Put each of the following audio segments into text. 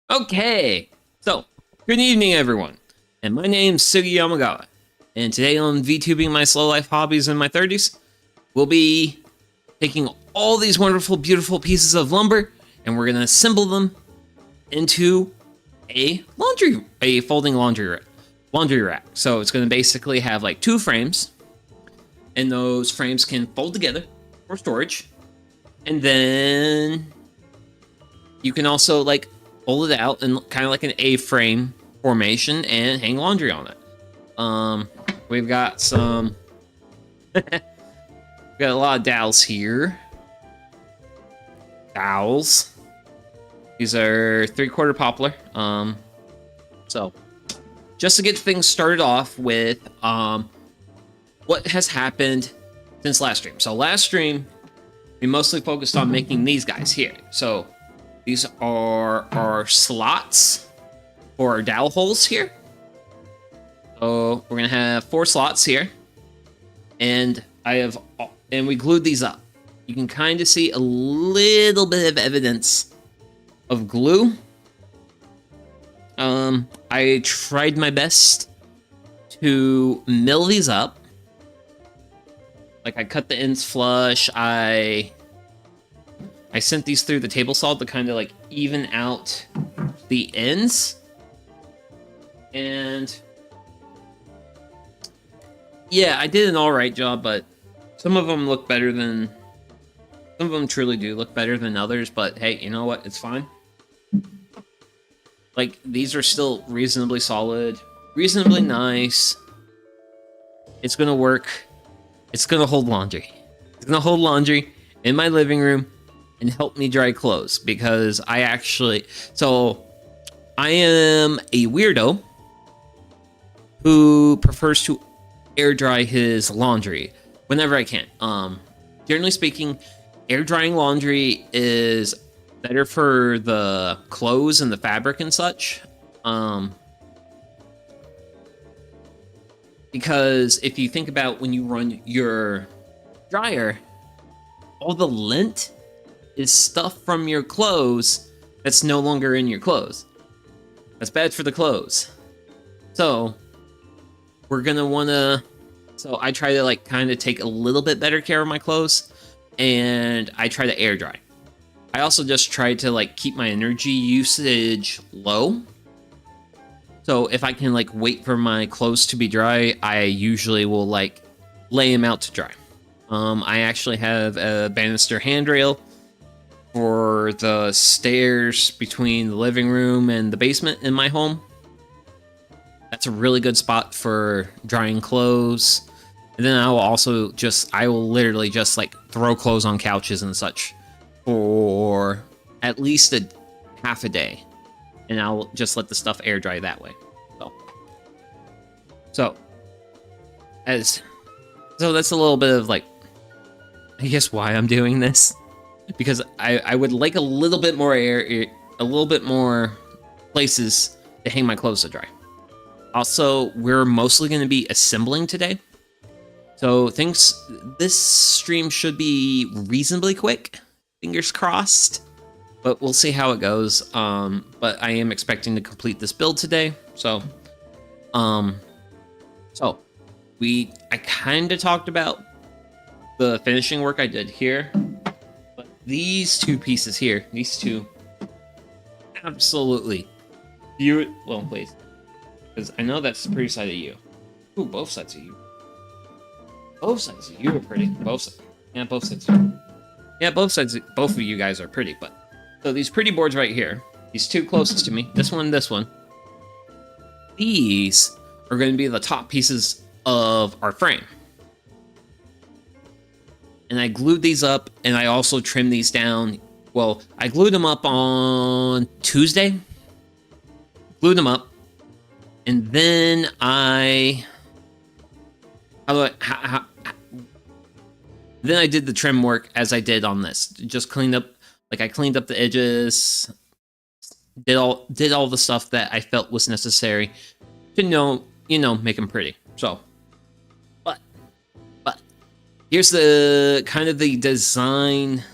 Okay, so good evening, everyone, and my name's Sugi Yamagawa, and today on VTubing My Slow Life Hobbies in My 30s, we'll be taking all these wonderful, beautiful pieces of lumber, and we're gonna assemble them into a folding laundry rack. So it's gonna basically have like two frames, and those frames can fold together for storage, and then you can also like fold it out in kind of like an A-frame formation and hang laundry on it. We've got some we got a lot of dowels here. Dowels. These are 3/4 poplar. So just to get things started off with what has happened since last stream. So last stream we mostly focused on making these guys here. So these are our slots for our dowel holes here. So we're gonna have 4 slots here, and we glued these up. You can kind of see a little bit of evidence of glue. I tried my best to mill these up. Like I cut the ends flush. I sent these through the table saw to kind of like even out the ends. And yeah, I did an alright job, but some of them look better than... Some of them truly do look better than others, but hey, you know what? It's fine. Like, these are still reasonably solid, reasonably nice. It's gonna work. It's gonna hold laundry. It's gonna hold laundry in my living room and help me dry clothes, because I am a weirdo who prefers to air dry his laundry whenever I can. Generally speaking, air drying laundry is better for the clothes and the fabric and such. Because if you think about when you run your dryer, all the lint is stuff from your clothes that's no longer in your clothes. That's bad for the clothes. So we're gonna wanna... So I try to like kind of take a little bit better care of my clothes, and I try to air dry. I also just try to like keep my energy usage low. So if I can like wait for my clothes to be dry, I usually will like lay them out to dry. I actually have a banister handrail for the stairs between the living room and the basement in my home. That's a really good spot for drying clothes. And then I will literally just like throw clothes on couches and such for at least half a day. And I'll just let the stuff air dry that way. So that's a little bit of like, I guess why I'm doing this. Because I would like a little bit more a little bit more places to hang my clothes to dry. Also, we're mostly going to be assembling today. So this stream should be reasonably quick. Fingers crossed. But we'll see how it goes. But I am expecting to complete this build today. So I kind of talked about the finishing work I did here. But these two pieces here, these two, absolutely beautiful. Well, please. Because I know that's the pretty side of you. Ooh, both sides of you. Both sides of you are pretty. Both sides. Yeah, both sides. Yeah, both of you guys are pretty. But so these pretty boards right here, these two closest to me, this one, these are going to be the top pieces of our frame. And I glued these up, and I also trimmed these down. Well, I glued them up on Tuesday. Glued them up. And then then I did the trim work as I did on this. Just cleaned up, like I cleaned up the edges, did all the stuff that I felt was necessary to make them pretty. So, but here's the kind of the design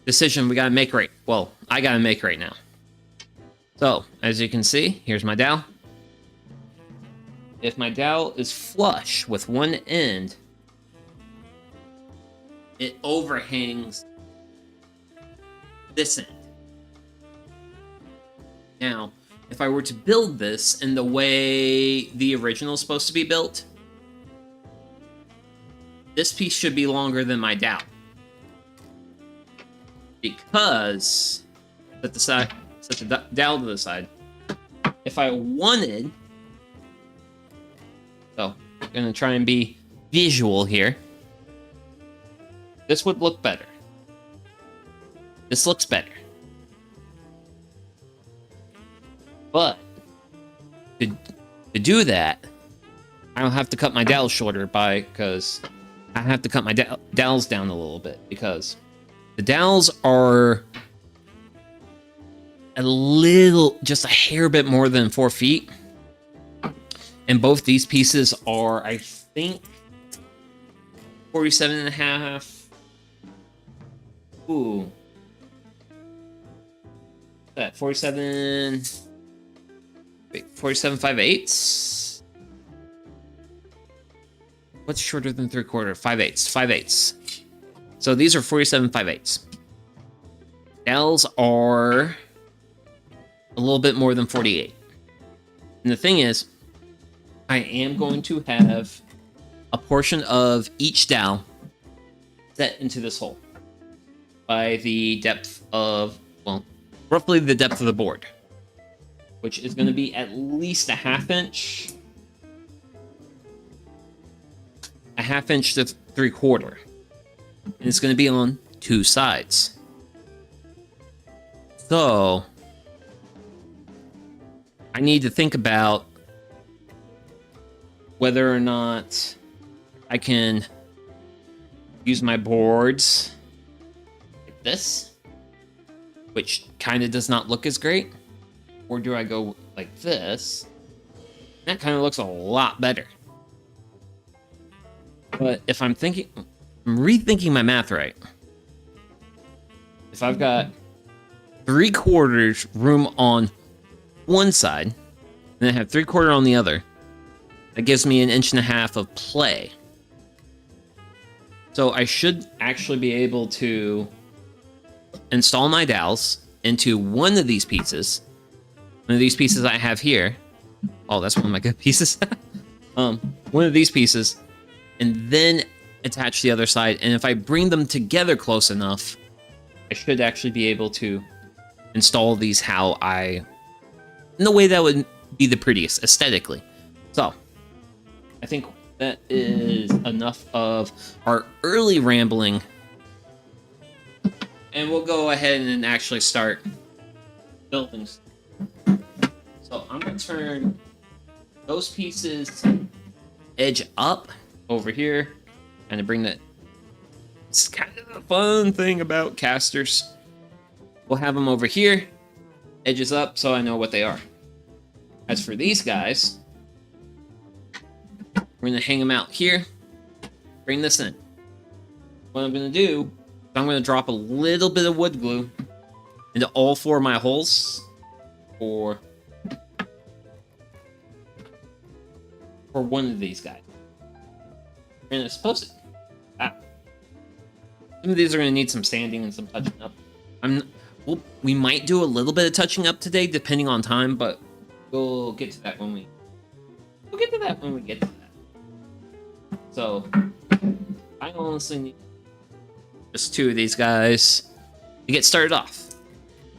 decision we gotta make I gotta make right now. So, as you can see, here's my dowel. If my dowel is flush with one end, it overhangs this end. Now, if I were to build this in the way the original is supposed to be built, this piece should be longer than my dowel. Because, set the dowel to the side. If I wanted, so I'm gonna try and be visual here. This would look better. This looks better. But to do that, I'll have to cut my dowels shorter because I have to cut my dowels down a little bit because the dowels are just a hair bit more than 4 feet. And both these pieces are, I think, 47.5. Ooh. That 47. Wait, 47 5/8. What's shorter than 3/4? 5/8. 5/8. So these are 47 5/8. Dowels are a little bit more than 48. And the thing is, I am going to have a portion of each dowel set into this hole by the depth of, well, roughly the depth of the board, which is going to be at least a 1/2 inch. A 1/2 inch to 3/4. And it's going to be on 2 sides. So I need to think about whether or not I can use my boards like this, which kind of does not look as great, or do I go like this? That kind of looks a lot better. But if I'm rethinking my math right. If I've got 3/4 room on one side, and I have 3/4 on the other, that gives me 1.5 inches of play. So I should actually be able to install my dowels into one of these pieces. One of these pieces I have here. Oh, that's one of my good pieces. One of these pieces, and then attach the other side. And if I bring them together close enough, I should actually be able to install these in the way that would be the prettiest aesthetically. So I think that is enough of our early rambling. And we'll go ahead and actually start building. So I'm going to turn those pieces edge up over here and to bring that. It's kind of the fun thing about casters. We'll have them over here, edges up, so I know what they are. As for these guys, we're going to hang them out here, bring this in. What I'm going to do, I'm going to drop a little bit of wood glue into all 4 of my holes for one of these guys. And it's supposed to. Some of these are going to need some sanding and some touching up. We might do a little bit of touching up today, depending on time, but we'll get to that when we get to that. So I honestly need just 2 of these guys to get started off.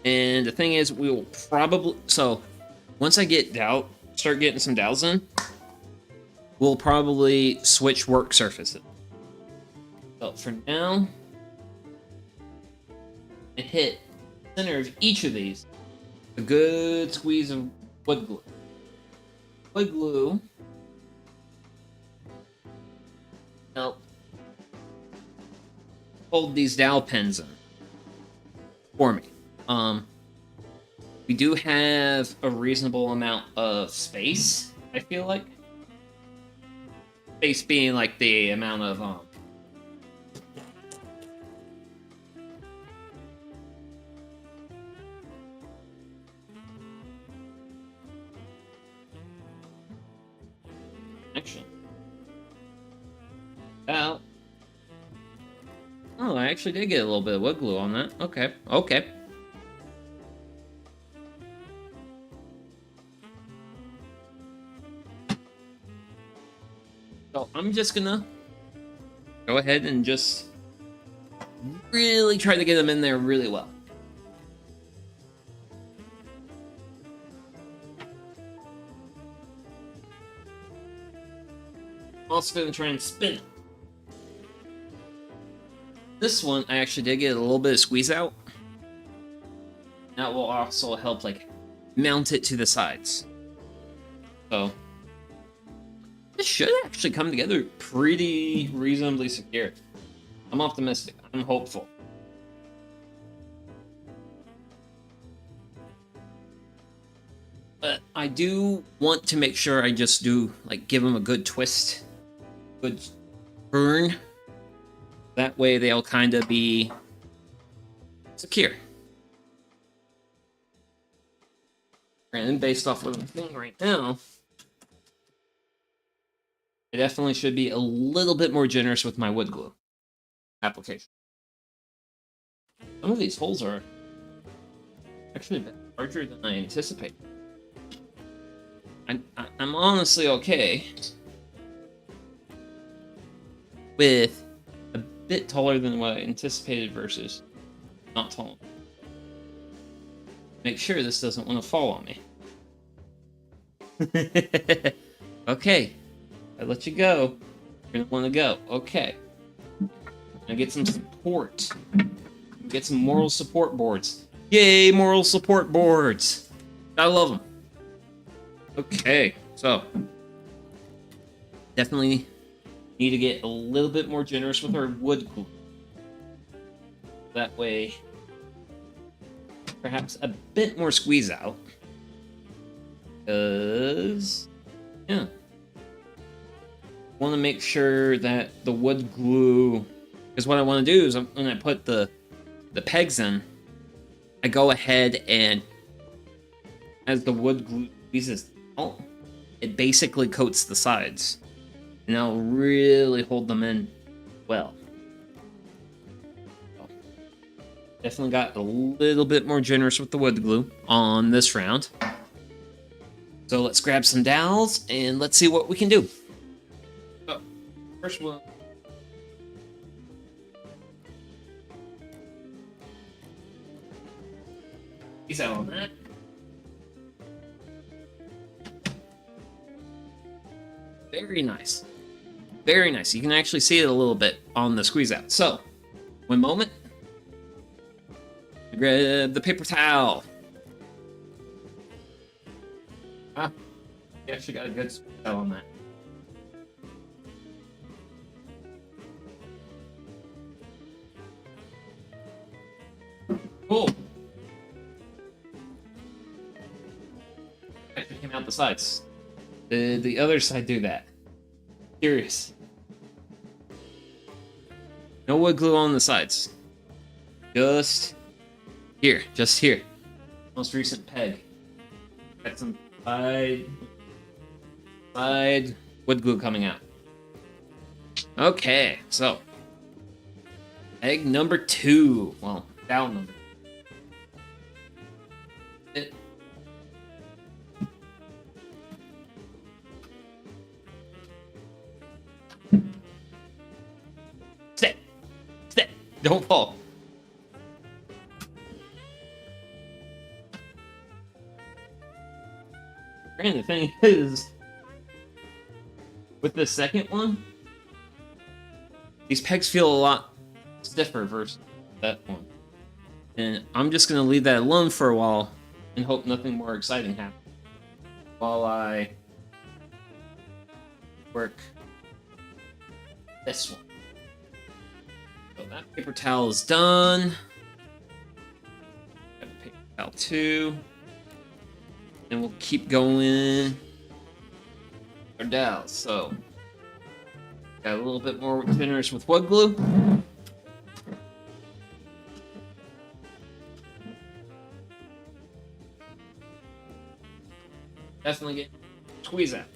And the thing is, we will probably, so once I start getting some dowels in, we'll probably switch work surfaces. So for now, I hit the center of each of these a good squeeze of wood glue. Wood glue help hold these dowel pins in for me. We do have a reasonable amount of space, I feel like. Space being like the amount of Action. Out. Oh, I actually did get a little bit of wood glue on that. Okay, okay. So I'm just gonna go ahead and just really try to get them in there really well. I'm also gonna try and spin it. This one, I actually did get a little bit of squeeze out. That will also help, like, mount it to the sides. So, this should actually come together pretty reasonably secure. I'm optimistic. I'm hopeful. But I do want to make sure I just do, like, give them a good twist. Good burn. That way they'll kind of be secure. And based off what I'm thinking right now, I definitely should be a little bit more generous with my wood glue application. Some of these holes are actually a bit larger than I anticipated. I'm honestly okay with a bit taller than what I anticipated versus not tall. Make sure this doesn't want to fall on me. Okay, I let you go. You're gonna want to go. Okay. Now get some support. Get some moral support boards. Yay, moral support boards! I love them. Okay, so definitely need to get a little bit more generous with our wood glue. That way, perhaps a bit more squeeze out. Because, yeah. Want to make sure that the wood glue, because what I want to do is when I put the pegs in, I go ahead and as the wood glue squeezes out, it basically coats the sides. And that'll really hold them in well. So, definitely got a little bit more generous with the wood glue on this round. So let's grab some dowels and let's see what we can do. So, first one. Peace out on that. Very nice. Very nice. You can actually see it a little bit on the squeeze out. So, one moment. Grab the paper towel. Ah, you actually got a good squeeze out on that. Cool. Actually came out the sides. Did the other side do that? Curious. No wood glue on the sides. Just here. Just here. Most recent peg. Got some side wood glue coming out. Okay, so egg number 2. Well, down number 2. Step. Don't fall. And the thing is, with the second one, these pegs feel a lot stiffer versus that one. And I'm just going to leave that alone for a while and hope nothing more exciting happens while I work this one. So that paper towel is done. Got the paper towel 2. And we'll keep going our dowels. So, got a little bit more generous with wood glue. Definitely get squeeze out.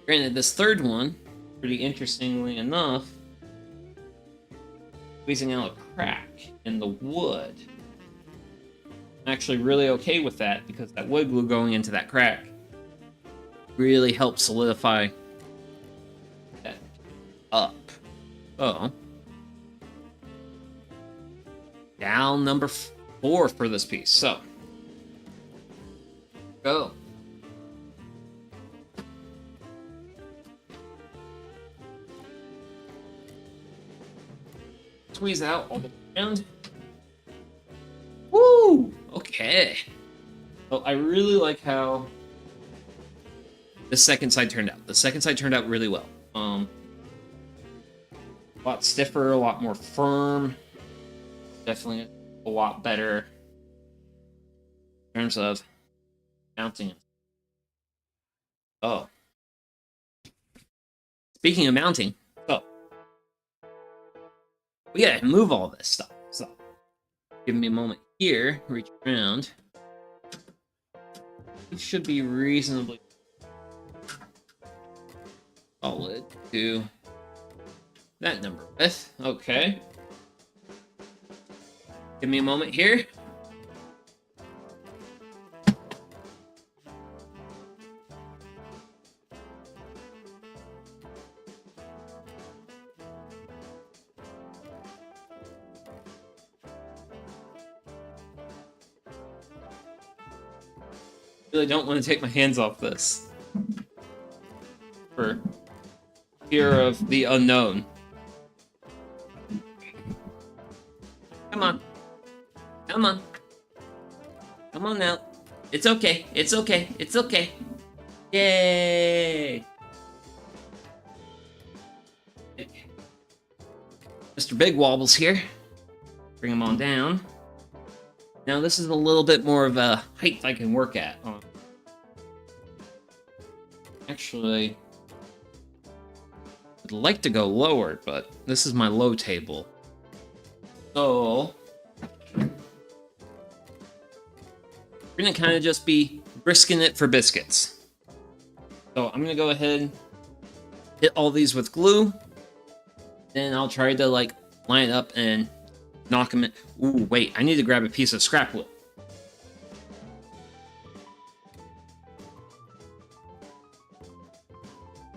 Granted, this third one, pretty interestingly enough, squeezing out a crack in the wood. I'm actually really okay with that because that wood glue going into that crack really helps solidify that up. So, down number 4 for this piece. So, go. Squeeze out all the way around. Woo! Okay. So I really like how the second side turned out. The second side turned out really well. A lot stiffer, a lot more firm. Definitely a lot better in terms of mounting. Oh. Speaking of mounting, so we gotta move all this stuff. So give me a moment here, reach around. It should be reasonably solid to that number width. Okay. Give me a moment here. Really don't want to take my hands off this for fear of the unknown. Come on. Come on. Come on now. It's okay. It's okay. It's okay. Yay! Mr. Big Wobbles here. Bring him on down. Now this is a little bit more of a height I can work at. Actually, I'd like to go lower, but this is my low table. So, we're gonna kind of just be risking it for biscuits. So I'm gonna go ahead and hit all these with glue. Then I'll try to like line it up and knock them in. Ooh, wait, I need to grab a piece of scrap wood.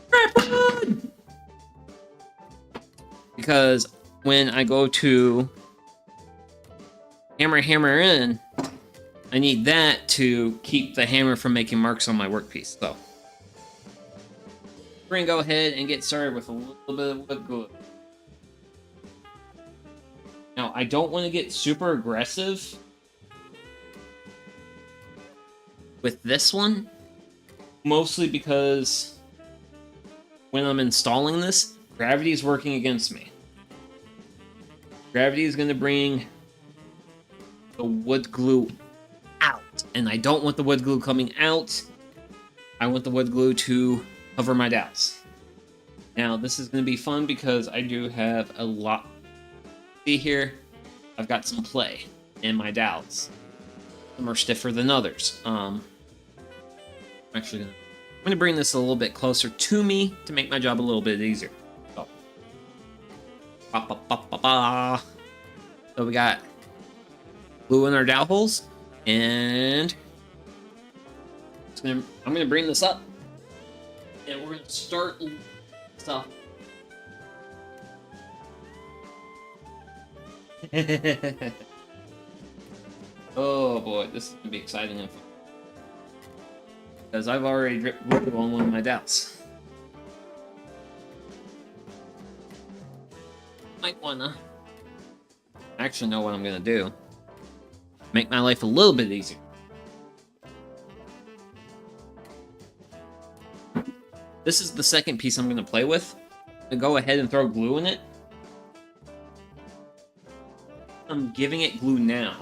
Scrap wood! Because when I go to hammer in, I need that to keep the hammer from making marks on my workpiece. So we're gonna go ahead and get started with a little bit of wood glue. Now, I don't want to get super aggressive with this one, mostly because when I'm installing this, gravity is working against me. Gravity is going to bring the wood glue out, and I don't want the wood glue coming out. I want the wood glue to cover my dowels. Now, this is going to be fun because I do have a lot. See here, I've got some play in my dowels. Some are stiffer than others. I'm gonna bring this a little bit closer to me to make my job a little bit easier. So, so we got glue in our dowel holes, and I'm gonna bring this up, and we're gonna start stuff. Oh boy, this is gonna be exciting and fun. Because I've already dripped glue on one of my dowels. Might wanna actually know what I'm gonna do. Make my life a little bit easier. This is the second piece I'm gonna play with. I'm gonna go ahead and throw glue in it. I'm giving it glue now.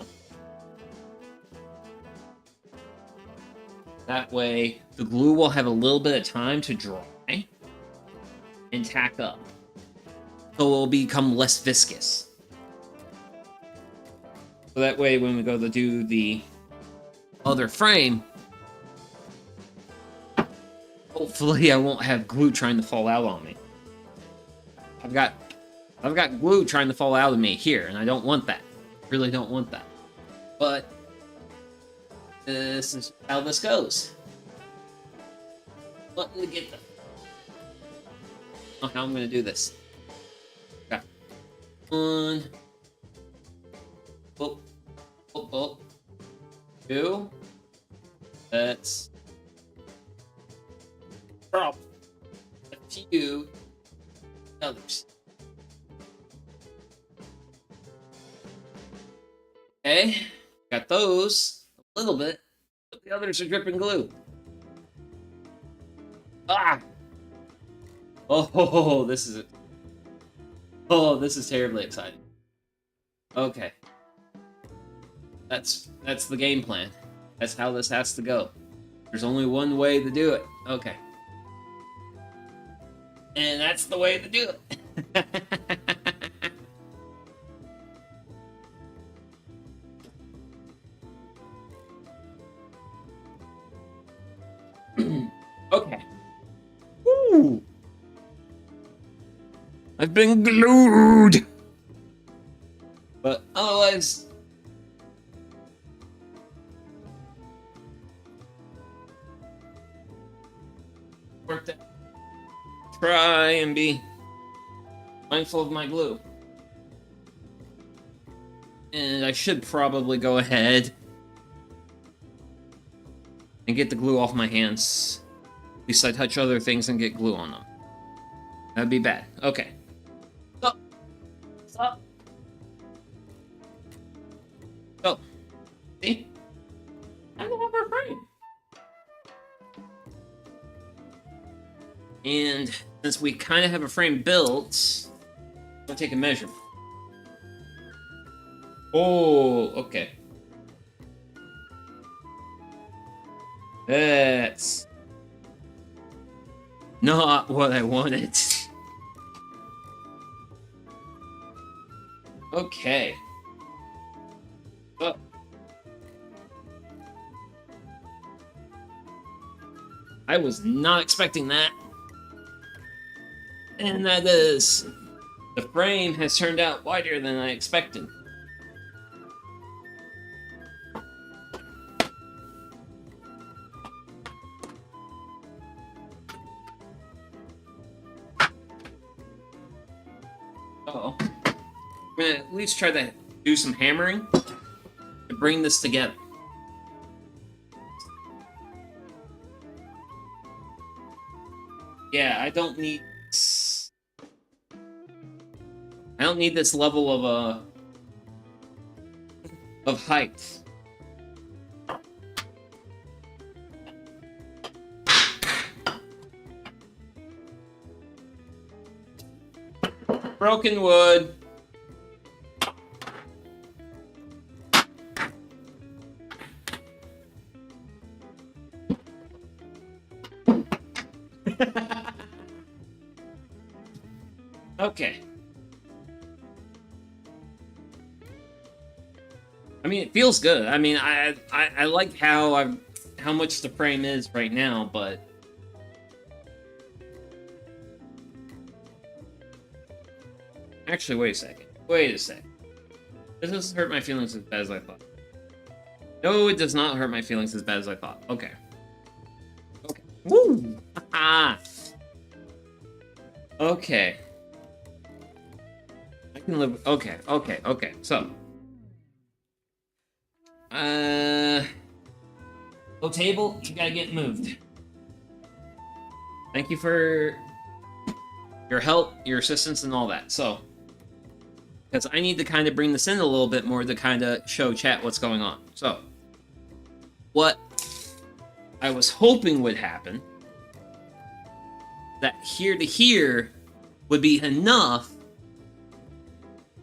That way, the glue will have a little bit of time to dry and tack up. So it will become less viscous. So that way, when we go to do the other frame, Hopefully I won't have glue trying to fall out on me. I've got glue trying to fall out of me here, and I don't want that. Really don't want that. But this is how this goes. Let me get the... Oh, how I'm gonna do this. Okay. One. Oh. Oh, oh. Two. That's... Drop a few others. Okay. Got those. A little bit. But the others are dripping glue. Ah! Oh, this is it. Oh, this is terribly exciting. Okay. That's the game plan. That's how this has to go. There's only one way to do it. Okay. And that's the way to do it. Okay. Woo! I've been glued! But otherwise... worked out. Try and be mindful of my glue. And I should probably go ahead and get the glue off my hands. At least I touch other things and get glue on them. That'd be bad. Okay. Stop. Stop. So, see? I don't have a frame. And since we kind of have a frame built, I'm gonna take a measurement. Oh, okay. That's not what I wanted. Okay. Oh. I was not expecting that. And that is... the frame has turned out wider than I expected. Uh-oh. I'm gonna at least try to do some hammering to bring this together. Yeah, I don't need this level of height. Broken wood. Okay. I mean, it feels good. I mean, I like how much the frame is right now, but actually, wait a second. Wait a second. This doesn't hurt my feelings as bad as I thought. No, it does not hurt my feelings as bad as I thought. Okay. Okay. Woo! Ah. Okay. I can live. Okay. Okay. Okay. So. Oh, table, you gotta get moved. Thank you for your help, your assistance, and all that. So, because I need to kind of bring this in a little bit more to kind of show chat what's going on. So, what I was hoping would happen, that here to here would be enough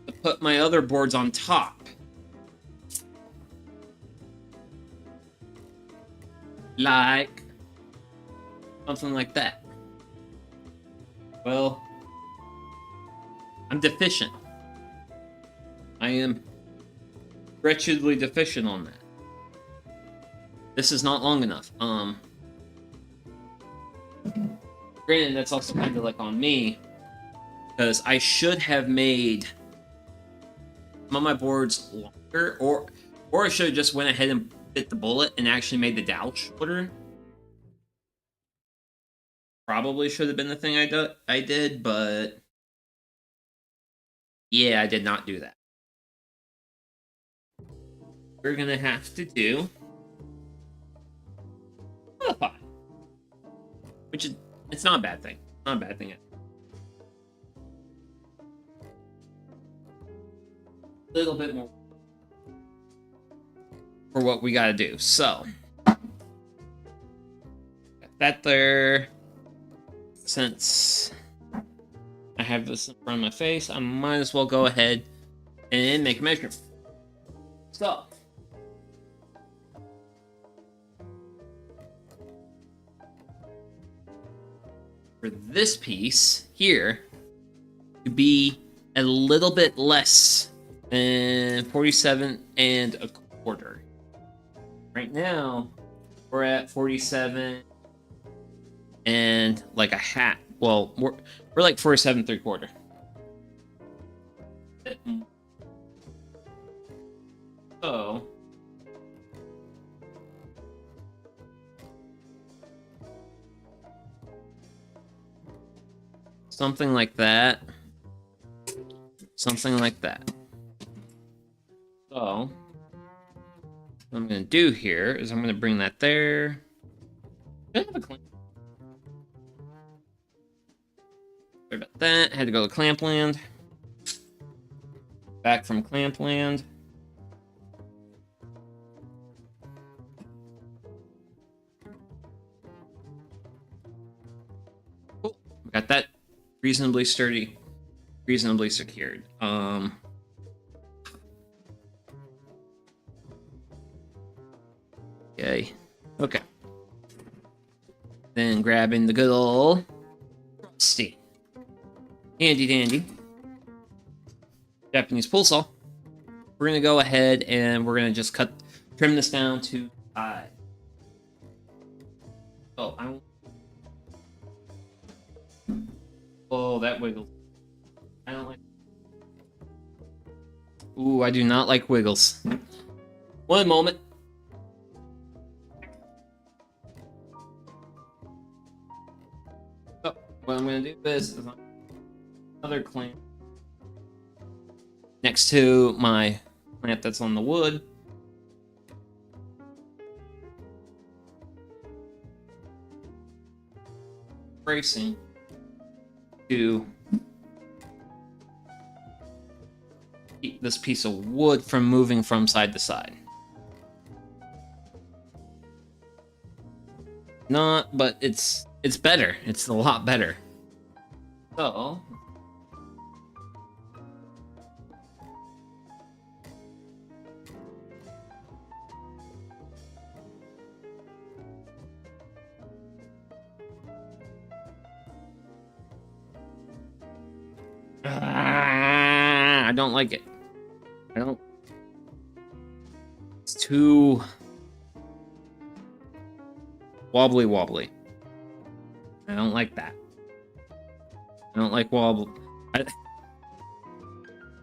to put my other boards on top. Like something like that. Well, I'm deficient. I am wretchedly deficient on that. This is not long enough. Granted, that's also kind of like on me, because I should have made some of my boards longer, or I should have just went ahead and bit the bullet and actually made the dowel shorter. Probably should have been the thing I did, but yeah, I did not do that. We're gonna have to do modify, which is, it's not a bad thing. Not a bad thing. A little bit more for what we gotta do. So got that there. Since I have this in front of my face, I might as well go ahead and make a measurement. So for this piece here to be a little bit less than 47 and a quarter. Right now, we're at 47 and like a hat. Well, we're like 47 3/4. So something like that. Something like that. So what I'm gonna do here is I'm gonna bring that there. I have a clamp. Sorry about that. I had to go to clamp land. Back from clamp land. Cool. Got that reasonably sturdy, reasonably secured. Okay. Okay. Then grabbing the good old rusty, handy dandy Japanese pull saw. We're gonna go ahead and we're gonna just trim this down to size. Oh, I don't. Oh, that wiggles. I don't like. Ooh, I do not like wiggles. One moment. So, what I'm going to do is another clamp next to my clamp that's on the wood. Bracing to keep this piece of wood from moving from side to side. Not, but it's better. It's a lot better. So I don't like it. I don't. It's too wobbly. I don't like that. I don't like wobble.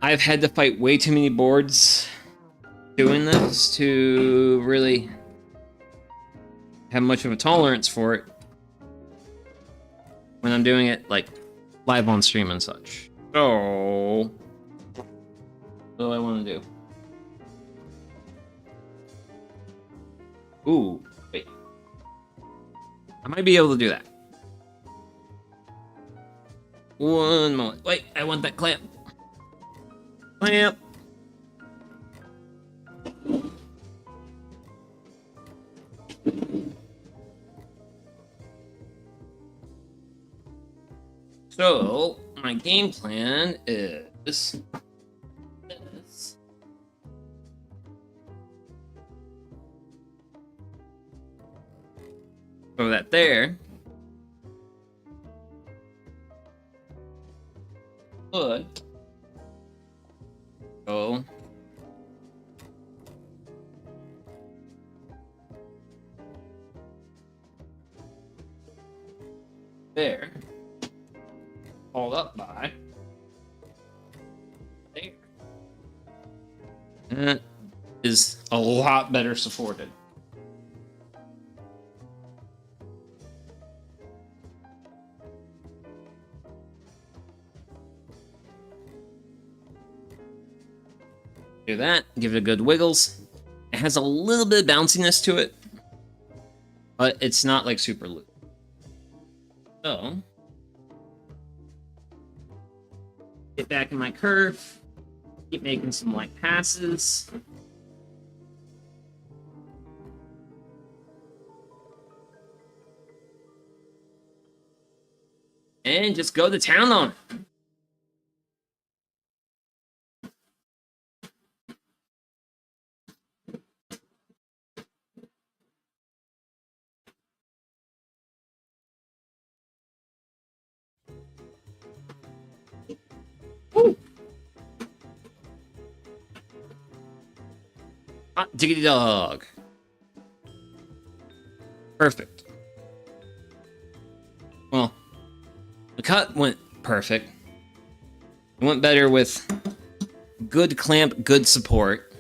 I've had to fight way too many boards doing this to really have much of a tolerance for it when I'm doing it like live on stream and such. So what do I want to do? Ooh, wait. I might be able to do that. One moment. Wait, I want that clamp. Clamp. So, my game plan is this. Throw that there. But go there. Hauled up by there. That is a lot better supported. Do that, give it a good wiggles. It has a little bit of bounciness to it, but it's not like super loose. So, get back in my curve, keep making some light passes. And just go to town on it. Woo. Hot diggity dog. Perfect. Well, the cut went perfect. It went better with good clamp, good support.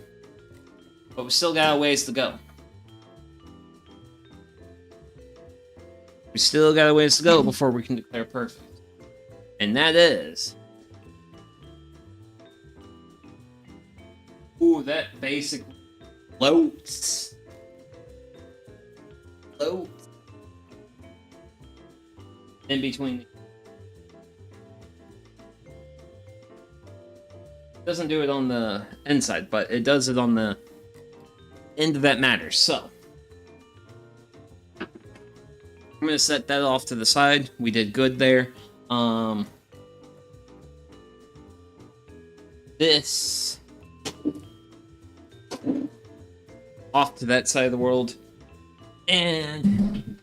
But we still got a ways to go. We still got a ways to go before we can declare perfect. And that is... Ooh, that basically floats. Floats. In between. It doesn't do it on the inside, but it does it on the end that matters. So I'm gonna set that off to the side. We did good there. This off to that side of the world, and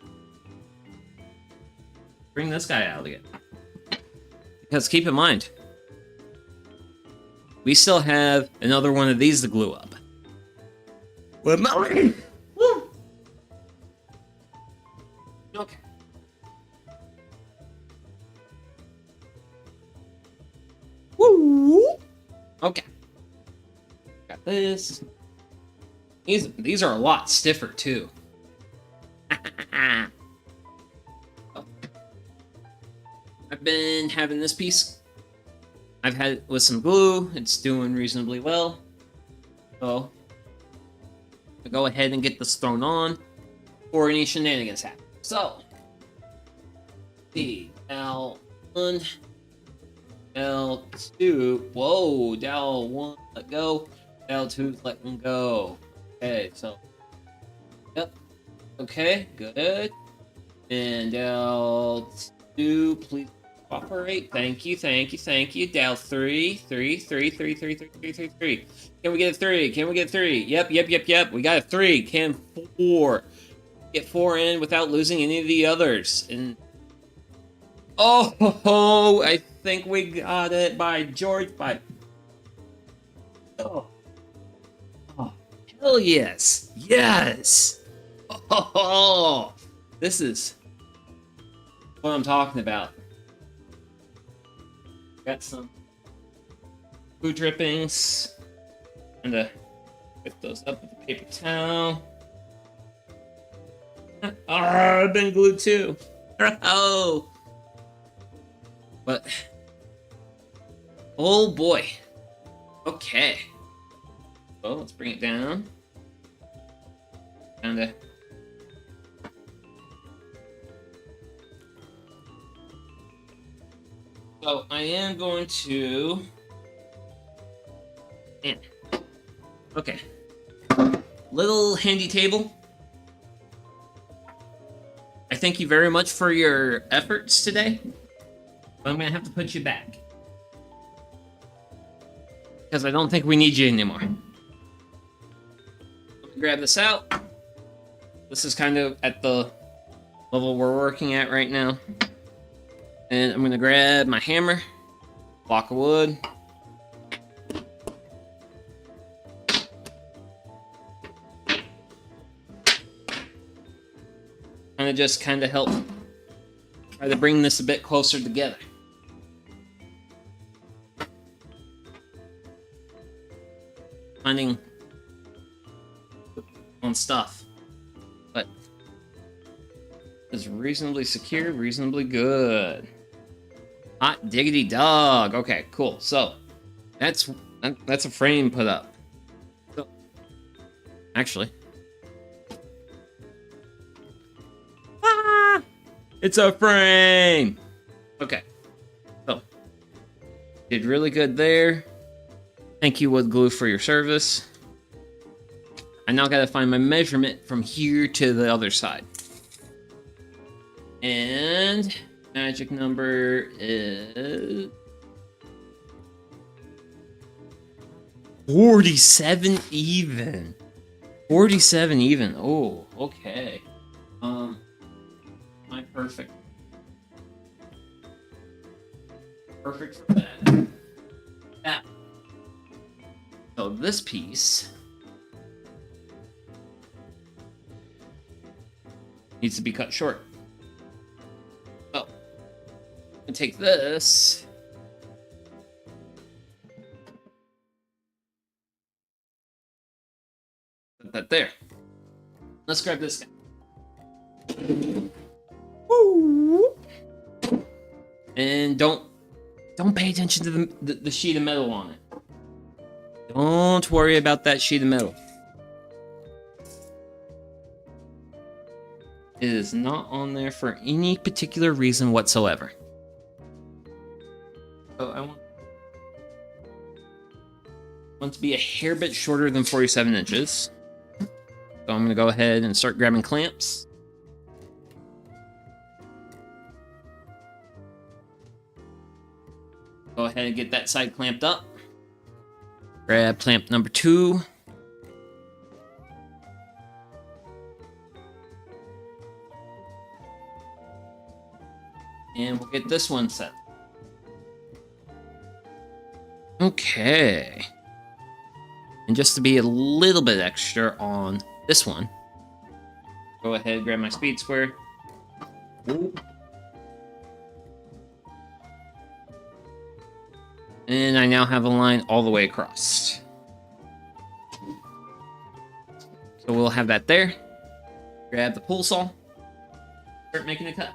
bring this guy out again. Because keep in mind, we still have another one of these to glue up. With my... Woo! Okay. Woo! Okay. Got this. These are a lot stiffer too. Oh. I've been having this piece. I've had it with some glue. It's doing reasonably well. So I'll go ahead and get this thrown on before any shenanigans happen. So the L1, L2. Whoa, L1 let go. L2's letting go. Okay, so yep. Okay, good. And L2, please cooperate. Thank you, thank you, thank you. Dow 3, 3, 3, 3, 3, 3, 3, 3, 3. Can we get a 3? Can we get 3? Yep, yep, yep, yep. We got a 3. Can 4. Get 4 in without losing any of the others. And oh, I think we got it by George. By oh, hell yes, yes. Oh, this is what I'm talking about. Got some food drippings. And pick those up with a paper towel. I've been glued too. Oh, but oh boy. Okay. So let's bring it down. Kinda. So I am going to. Man. Okay. Little handy table. I thank you very much for your efforts today. But I'm gonna have to put you back. Because I don't think we need you anymore. Let me grab this out. This is kind of at the level we're working at right now. And I'm gonna grab my hammer, block of wood. And just kind of help Try to bring this a bit closer together. Finding on stuff, but it's reasonably secure, reasonably good. Hot diggity dog. Okay, cool. So that's a frame put up. So, actually, it's a frame. Okay, so did really good there. Thank you, Wood Glue, for your service. I now gotta find my measurement from here to the other side. And magic number is 47 even. 47 even. Oh, okay. My perfect. Perfect for that. Now, so this piece needs to be cut short. So, I'm gonna take this. Put that there. Let's grab this guy. Woo! And don't pay attention to the sheet of metal on it. Don't worry about that sheet of metal. It is not on there for any particular reason whatsoever. So I want to be a hair bit shorter than 47 inches. So I'm going to go ahead and start grabbing clamps. Go ahead and get that side clamped up. Grab clamp number 2. And we'll get this one set. Okay. And just to be a little bit extra on this one, go ahead and grab my speed square. And I now have a line all the way across. So we'll have that there. Grab the pull saw. Start making a cut.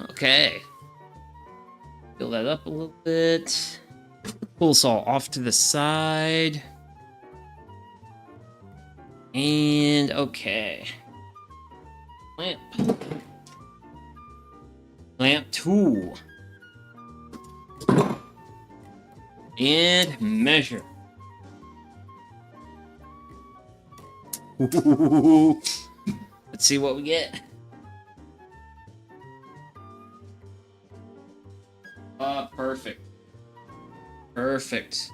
Okay. Fill that up a little bit. Pull saw off to the side. And okay. Clamp. Clamp 2. And measure. Ooh. Let's see what we get. Perfect. Perfect.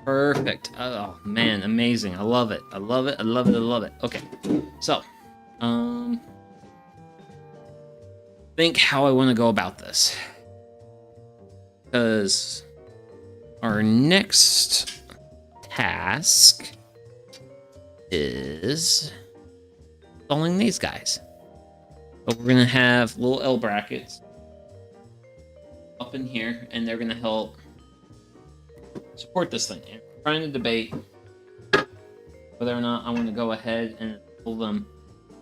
Perfect. Oh man, amazing. I love it. I love it. I love it. I love it. Okay. So, think how I want to go about this. Because our next task is installing these guys. So we're gonna have little L brackets up in here, and they're gonna help support this thing. And I'm trying to debate whether or not I want to go ahead and pull them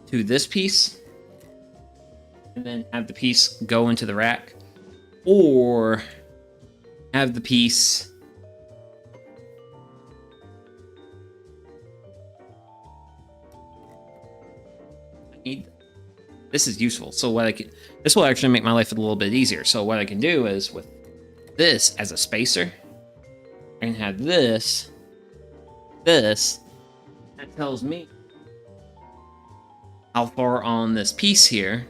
to this piece and then have the piece go into the rack, or have the piece this is useful. So what I can, this will actually make my life a little bit easier. So what I can do is with this as a spacer. I can have this. That tells me how far on this piece here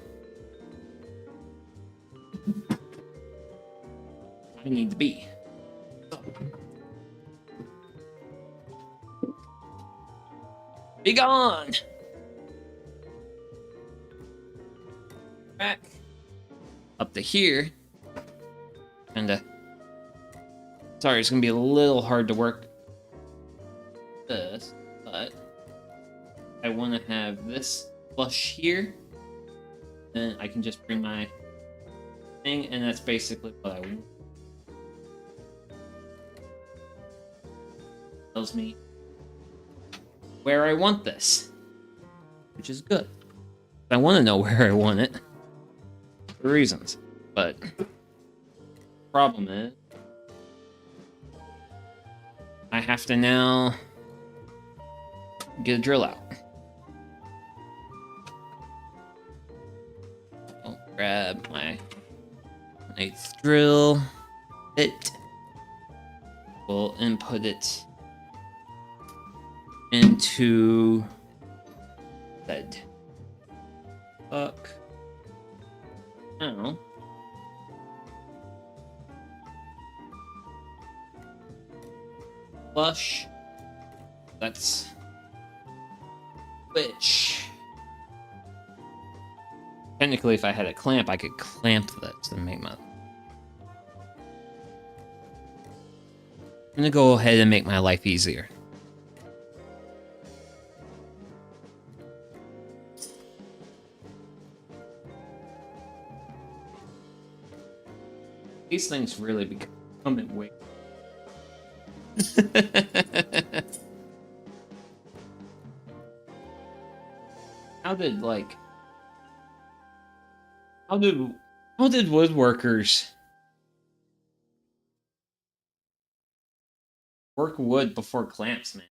I need to be. So, be gone! Back up to here. And sorry, it's gonna be a little hard to work this, but I want to have this flush here. Then I can just bring my thing, and that's basically what I want. Tells me where I want this, which is good. I want to know where I want it for reasons, but problem is I have to now get a drill out. I'll grab my 1/8 drill bit. We'll input it into lead. Fuck. Now flush. Let's switch. Technically, if I had a clamp, I could clamp this and make my. I'm gonna go ahead and make my life easier. These things really become in weight. How did woodworkers work wood before clamps, man?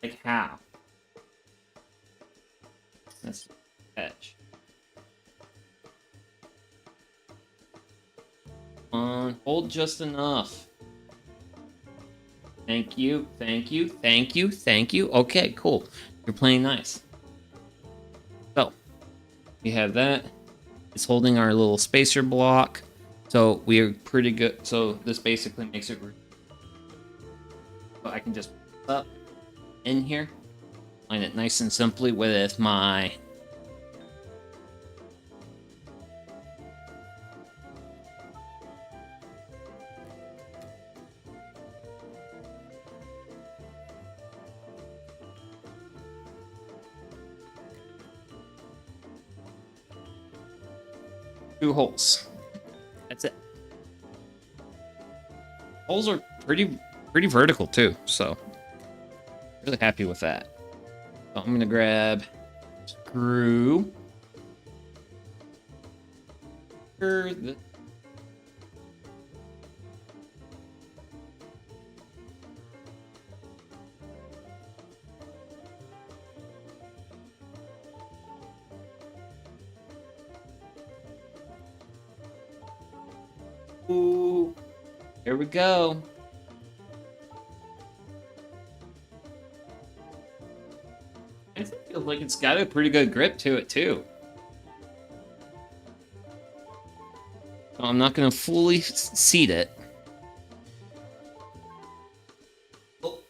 Like how? That's catch. Hold just enough. Thank you. Okay, cool. You're playing nice. So, we have that. It's holding our little spacer block. So, we are pretty good. So, this basically makes it... So, I can just put up in here. Line it nice and simply with my... two holes. That's it. Holes are pretty vertical too, so really happy with that. So I'm gonna grab screw. Ooh, here we go. I feel like it's got a pretty good grip to it too. So I'm not gonna fully seat it. Oh.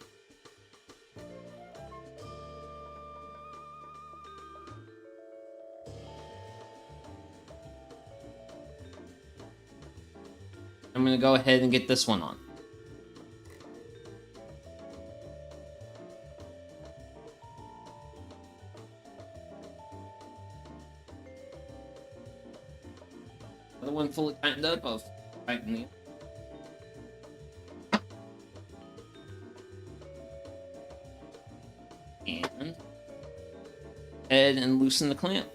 I'm gonna go ahead and get this one on. Another one fully tightened up. I'll tighten the. And head and loosen the clamp.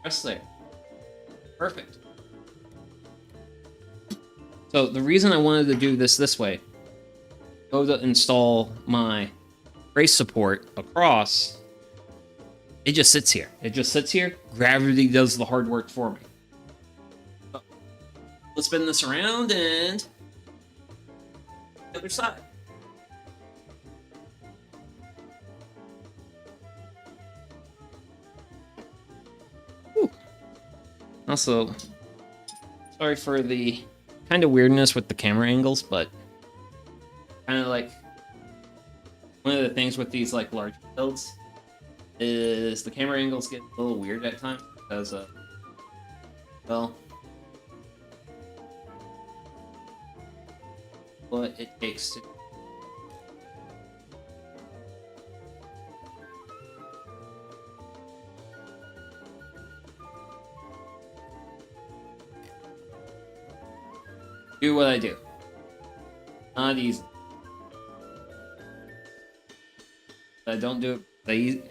Press there. Perfect. So the reason I wanted to do this way, go to install my brace support across, It just sits here. It just sits here. Gravity does the hard work for me. So, let's spin this around and the other side. Whew. Also, sorry for the kind of weirdness with the camera angles, but kind of like one of the things with these like large builds is the camera angles get a little weird at times because well, what it takes to do what I do. Not easy. I don't do it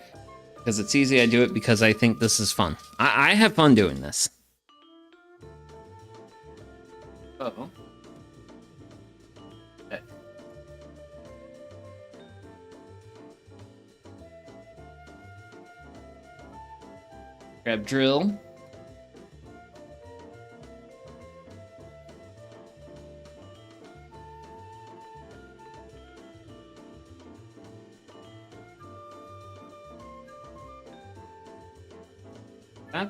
because it's easy. I do it because I think this is fun. I have fun doing this. Oh. Okay. Grab drill.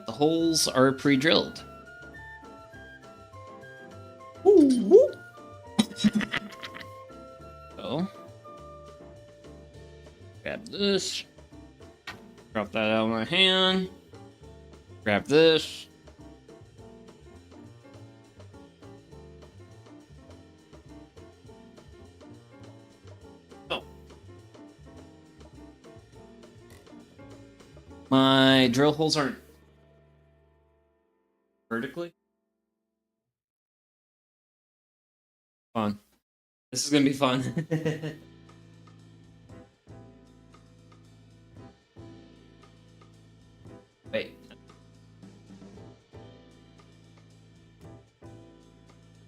The holes are pre-drilled. So, grab this. Drop that out of my hand. Grab this. Oh. My drill holes aren't vertically. Fun. This is gonna be fun. Wait.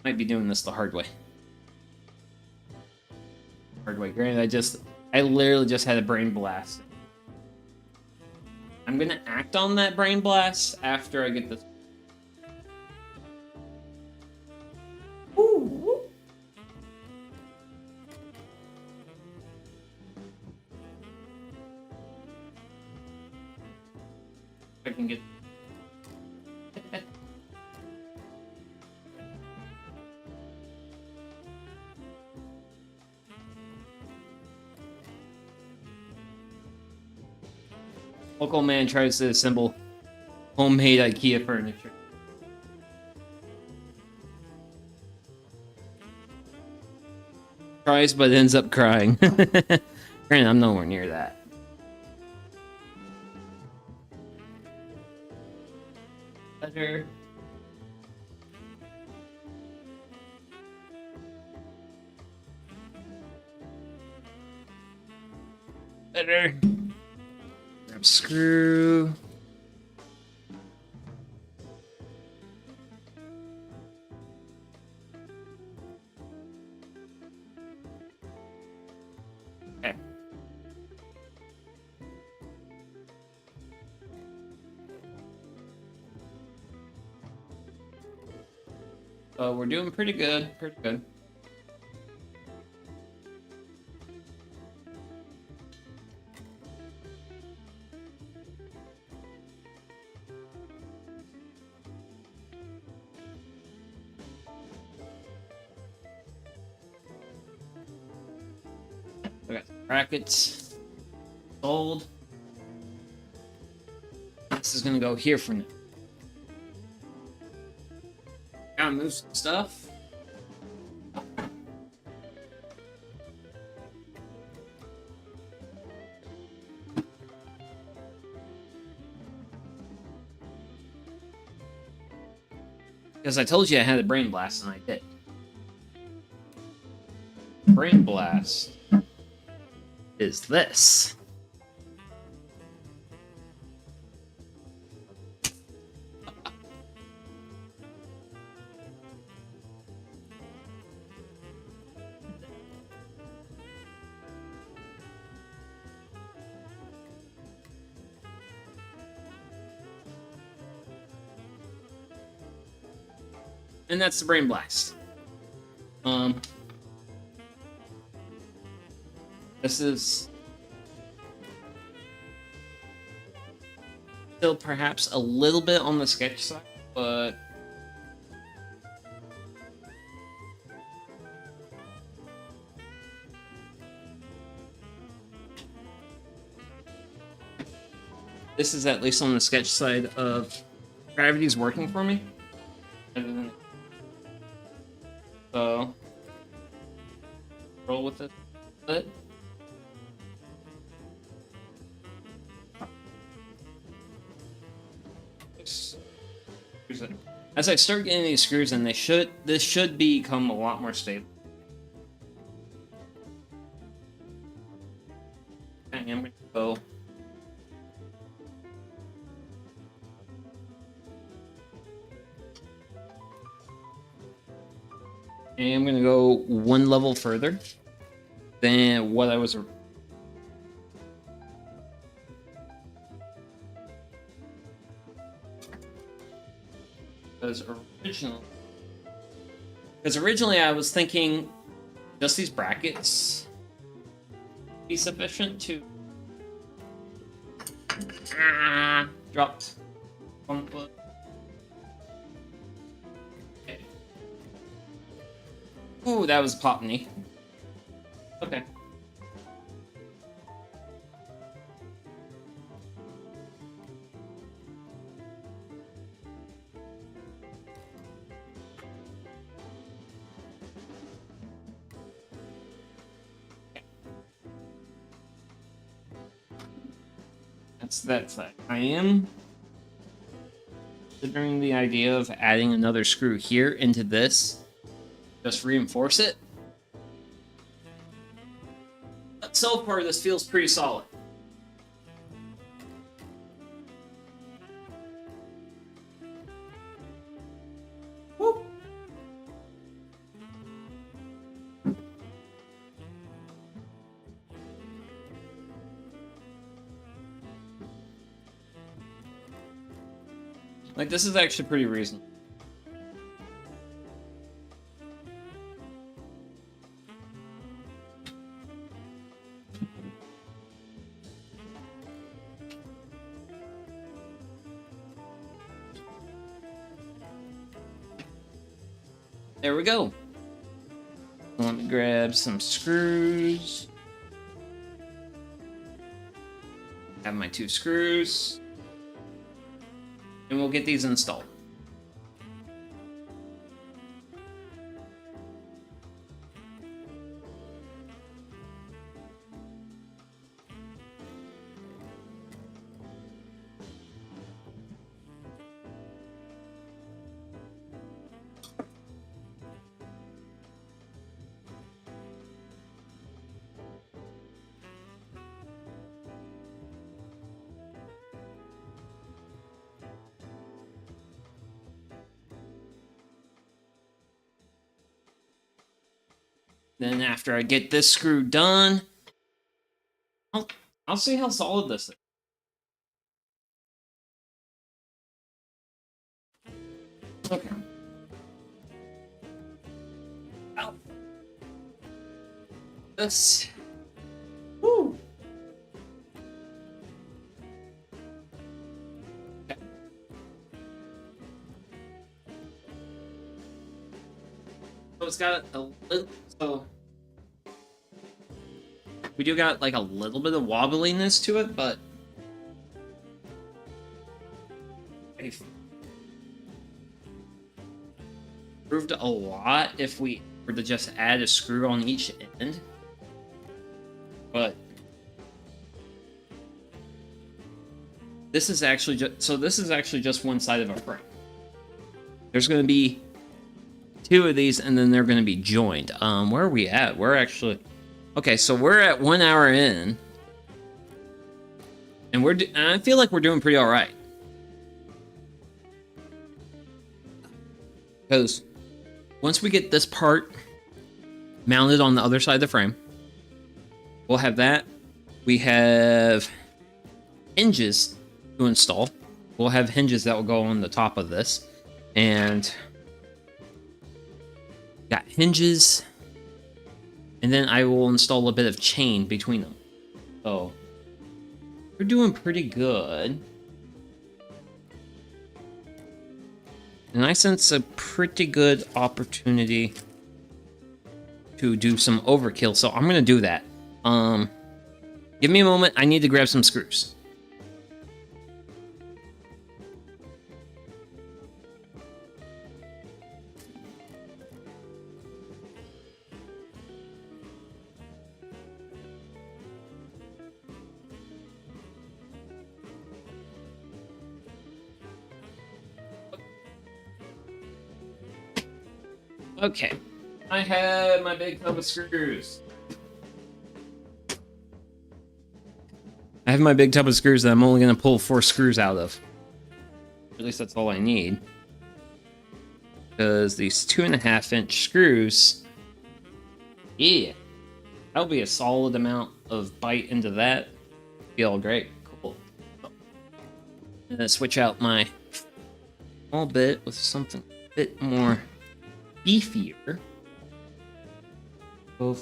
Might be doing this the hard way. Hard way. Granted, I literally just had a brain blast. I'm gonna act on that brain blast after I get this. I can get. Local man tries to assemble homemade IKEA furniture. Tries but ends up crying. Granted, I'm nowhere near that. Better. Better. Grab screw. Okay. So we're doing pretty good. Pretty good. We got some brackets sold. This is gonna go here for now. Gotta move some stuff. Because I told you I had a brain blast, and I did. Brain blast is this. and that's the Brain Blast. This is still perhaps a little bit on the sketch side, but this is at least on the sketch side of gravity's working for me. So roll with it. But as I start getting these screws in, this should become a lot more stable. I'm gonna go. And I'm gonna go one level further than what I was. Because originally I was thinking just these brackets be sufficient to dropped 1 foot. Okay. Ooh, that was pop knee. Okay. That's that. I am considering the idea of adding another screw here into this. Just reinforce it. But so far, this feels pretty solid. Woo. Like, this is actually pretty reasonable. There we go. Let me grab some screws. Have my 2 screws. And we'll get these installed. Then after I get this screw done, I'll see how solid this is. Okay. Ow. This. Woo. Okay. So it's got a little. So we do got like a little bit of wobbliness to it, but improved a lot if we were to just add a screw on each end. But this is actually just one side of a frame. There's going to be 2 of these, and then they're going to be joined. Where are we at? We're actually okay. So we're at 1 hour in, and I feel like we're doing pretty all right. Because once we get this part mounted on the other side of the frame, we'll have that. We have hinges to install. We'll have hinges that will go on the top of this, and Got hinges. And then I will install a bit of chain between them. So we're doing pretty good. And I sense a pretty good opportunity to do some overkill, so I'm gonna do that. Give me a moment, I need to grab some screws. Okay, I have my big tub of screws. I have my big tub of screws that I'm only going to pull 4 screws out of. At least that's all I need. Because these 2.5-inch screws, yeah, that'll be a solid amount of bite into that. Be all great. Cool. I'm going to switch out my small bit with something a bit more beefier. Go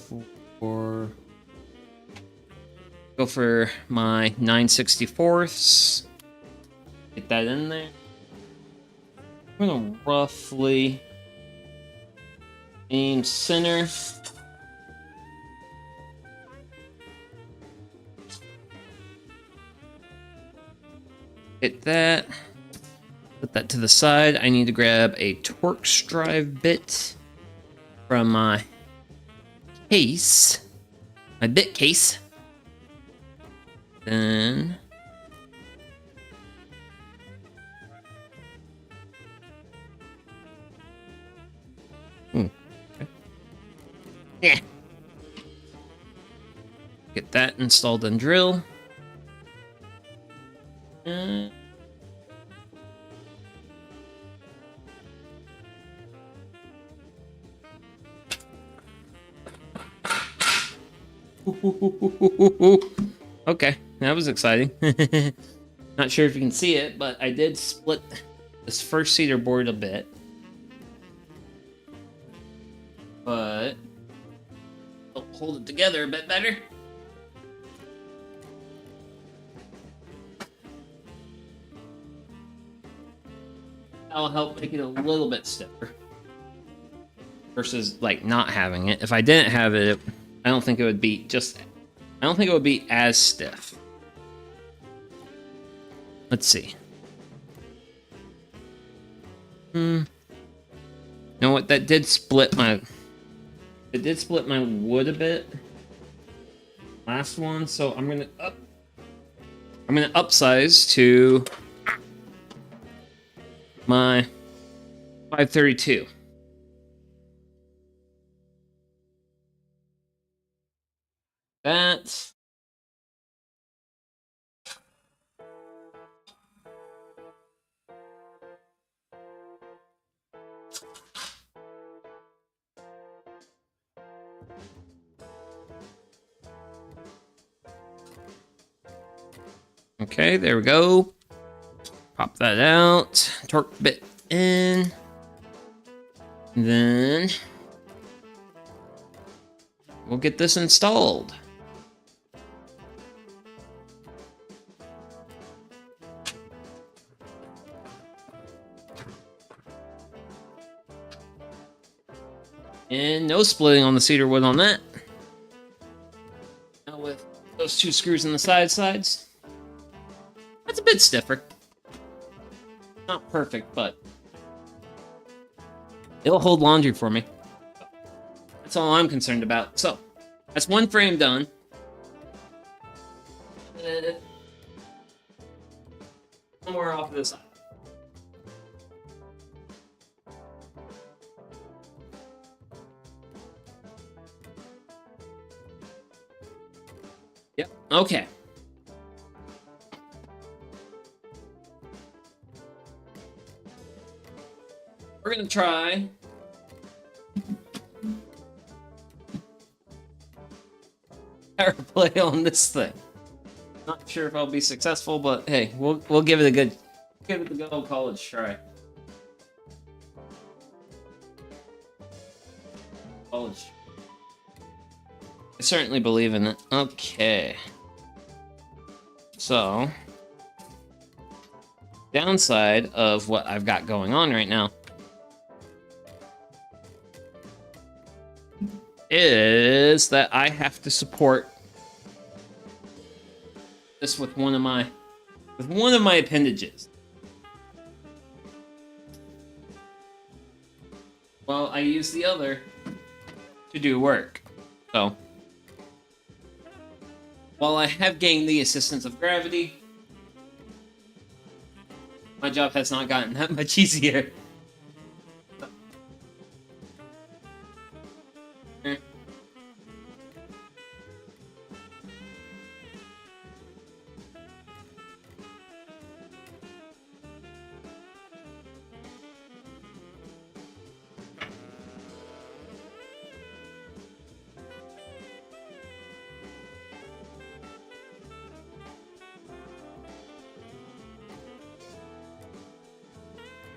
for my 9/64ths. Get that in there. I'm gonna roughly aim center. Hit that. Put that to the side. I need to grab a Torx drive bit from my case, my bit case. Then okay. Yeah. Get that installed and drill. Okay, that was exciting. Not sure if you can see it, but I did split this first cedar board a bit. But I'll hold it together a bit better. That'll help make it a little bit stiffer. Versus like not having it. If I didn't have it, I don't think it would be as stiff. Let's see. You know what? It did split my wood a bit. Last one, so I'm gonna upsize to my 532. That. Okay, there we go. Pop that out. Torque bit in. And then we'll get this installed. And no splitting on the cedar wood on that. Now with those 2 screws in the sides, that's a bit stiffer. Not perfect, but it'll hold laundry for me. That's all I'm concerned about. So, that's one frame done. Somewhere off to the side. Yep, okay. We're gonna try power play on this thing. Not sure if I'll be successful, but hey, we'll give it a good old college try. College. I certainly believe in it. Okay. So, downside of what I've got going on right now is that I have to support this with one of my appendages. Well, I use the other to do work. So, while I have gained the assistance of gravity, my job has not gotten that much easier.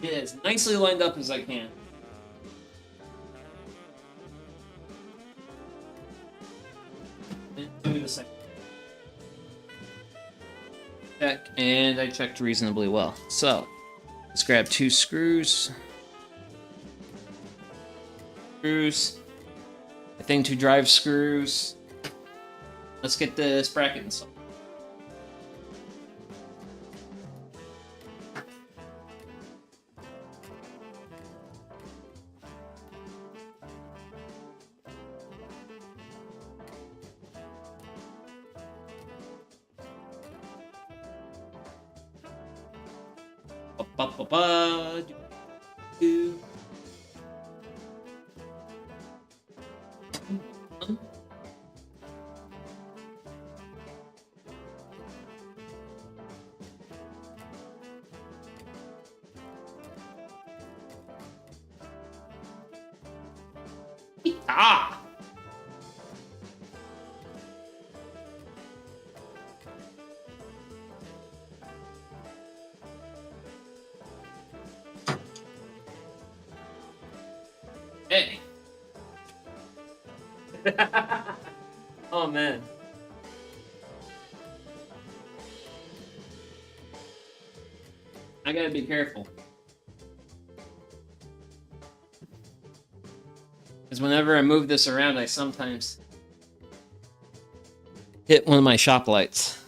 Get as nicely lined up as I can. Do the second check, and I checked reasonably well. So, let's grab 2 screws. A thing to drive screws. Let's get this bracket installed. Ah! Hey. Oh man. I gotta be careful. Because whenever I move this around, I sometimes hit one of my shop lights.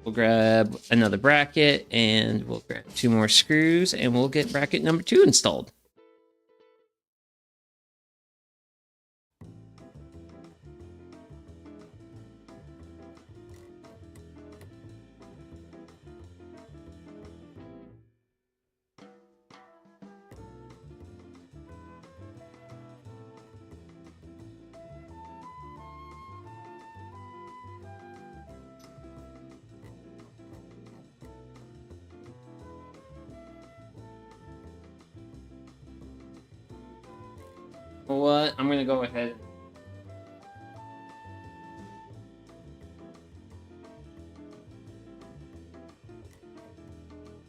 We'll grab another bracket, and we'll grab 2 more screws, and we'll get bracket number 2 installed. What? I'm gonna go ahead.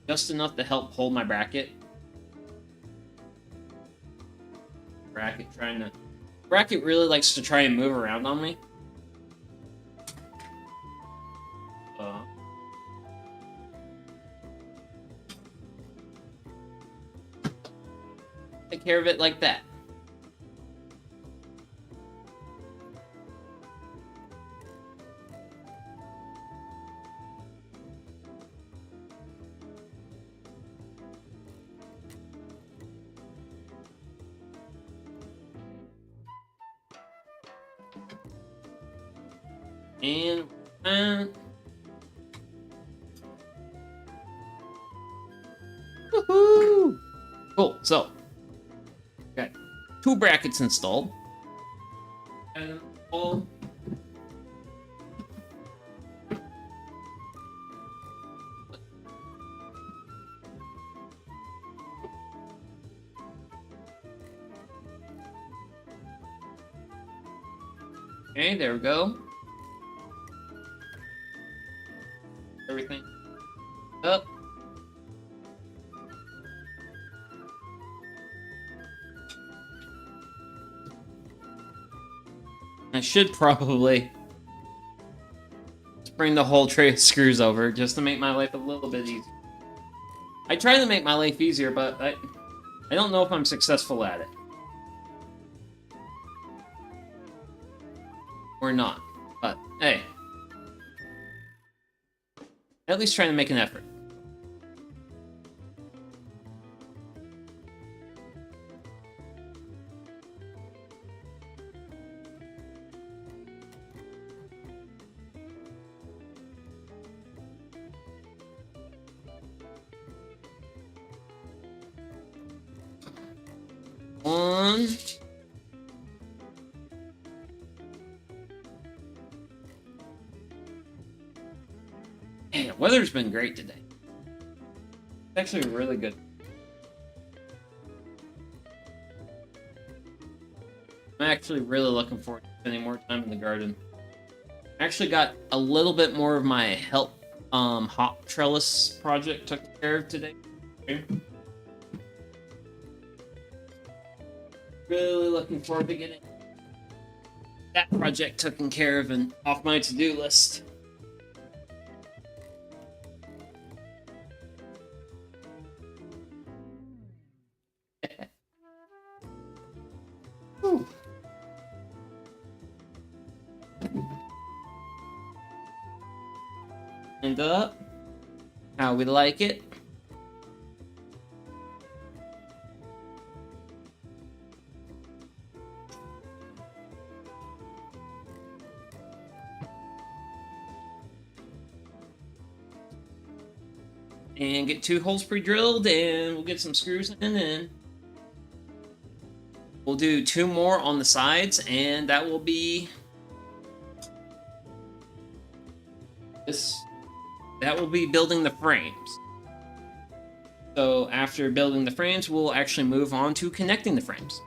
Just enough to help hold my bracket. Bracket really likes to try and move around on me. Take care of it like that. And woohoo! Cool. So, got 2 brackets installed. And all. Okay, there we go. Everything up. I should probably just bring the whole tray of screws over just to make my life a little bit easier. I try to make my life easier, but I don't know if I'm successful at it. Or not. But, hey. At least trying to make an effort. One. Man, the weather's been great today. It's actually really good. I'm actually really looking forward to spending more time in the garden. I actually got a little bit more of my hop trellis project taken care of today. Really looking forward to getting that project taken care of and off my to-do list. And up. How we like it. And get 2 holes pre-drilled, and we'll get some screws in, and we'll do 2 more on the sides, and that will be this. That will be building the frames. So after building the frames, we'll actually move on to connecting the frames.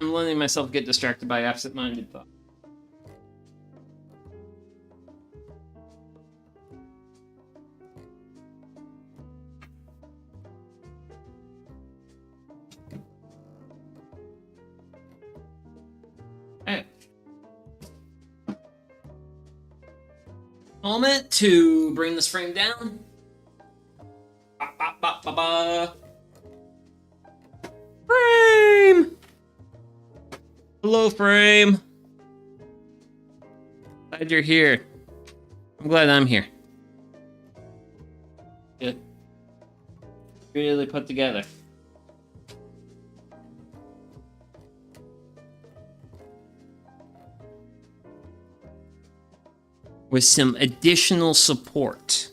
I'm letting myself get distracted by absent-minded thought. Okay. Moment to bring this frame down. Ba, ba, ba, ba, ba. Frame! Hello, frame. Glad you're here. I'm glad I'm here. Good. Really put together. With some additional support.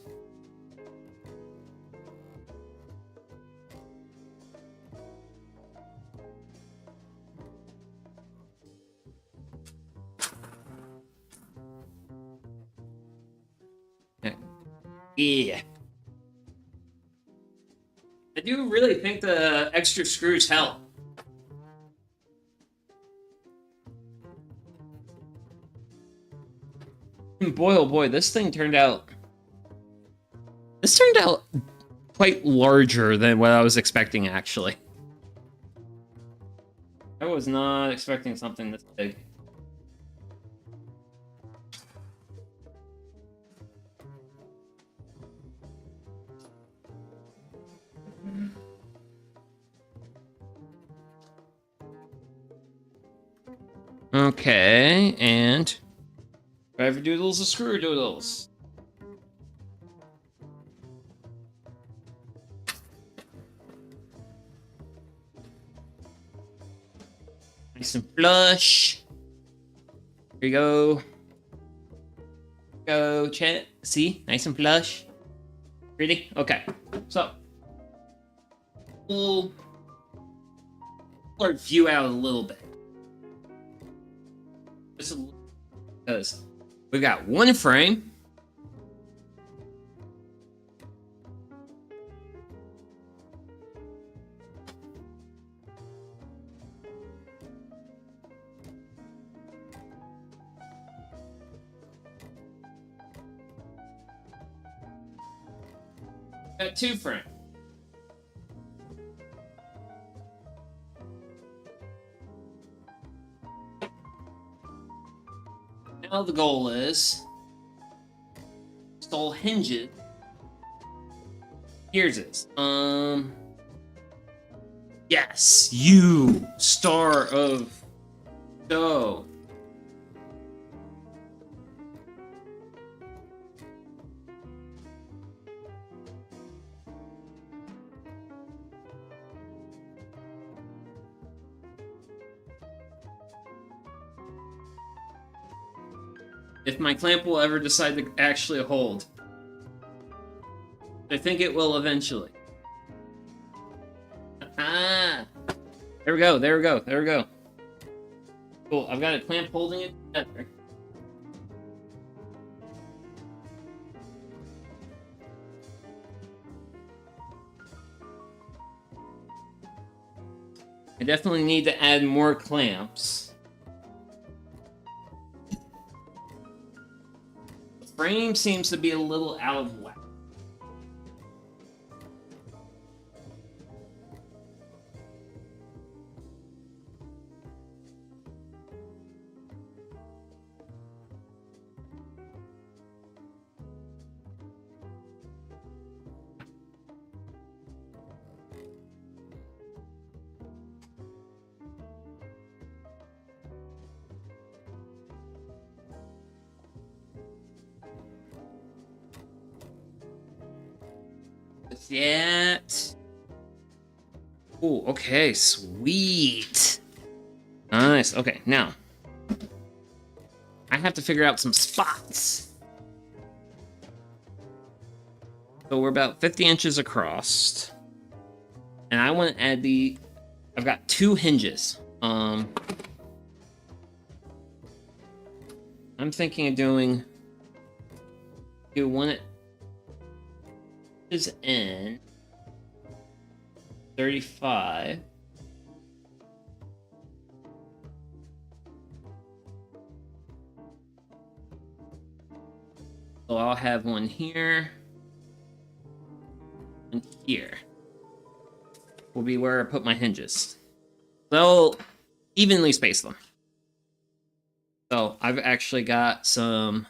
Yeah. I do really think the extra screws help. Boy, oh boy, this turned out quite larger than what I was expecting, actually. I was not expecting something this big. Okay, and driver doodles are screw doodles. Nice and flush. Here you go. Go, Chet. See? Nice and flush. Pretty? Okay. So, we'll our view out a little bit. Just a little, because we've got one frame. Got two frames. Now the goal is install hinges. Here's this. Yes, you star of show. If my clamp will ever decide to actually hold. I think it will eventually. Ah! There we go, there we go, there we go. Cool, I've got a clamp holding it together. I definitely need to add more clamps. Frame seems to be a little out of whack. That. Oh, okay, sweet. Nice. Okay, now I have to figure out some spots. So we're about 50 inches across, and I want to add the. I've got two hinges. I'm thinking of do one at is in 35. So I'll have one here and here. Will be where I put my hinges. So evenly space them. So I've actually got some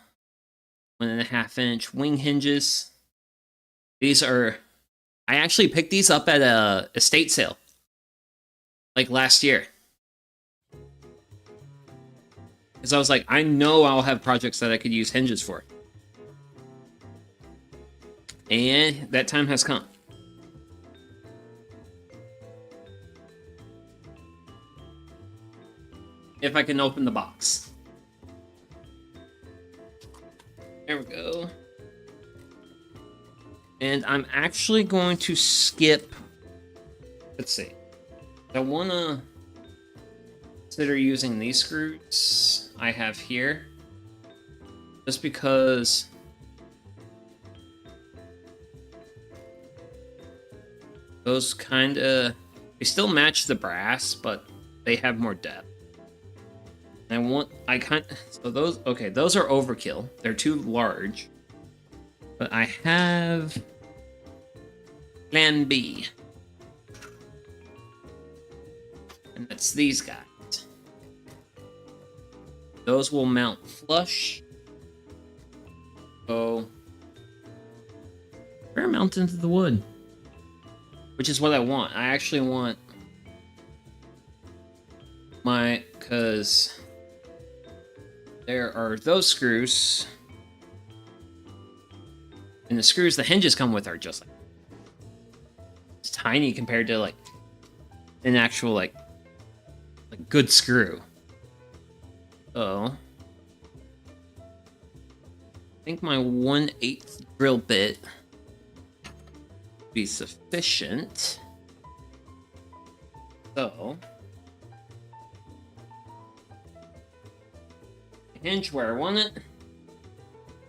1.5 inch wing hinges. These are, I actually picked these up at a estate sale, like last year. Because I was like, I know I'll have projects that I could use hinges for. And that time has come. If I can open the box. There we go. And I'm actually going to skip. Let's see. I want to consider using these screws I have here. Just because those kind of, they still match the brass, but they have more depth. And so those, okay, those are overkill. They're too large. But I have plan B. And that's these guys. Those will mount flush. So they're mounted into the wood. Which is what I want. I actually want because there are those screws. And the screws the hinges come with are just like, it's tiny compared to like an actual like good screw. So I think my 1/8 drill bit be sufficient. So hinge where I want it.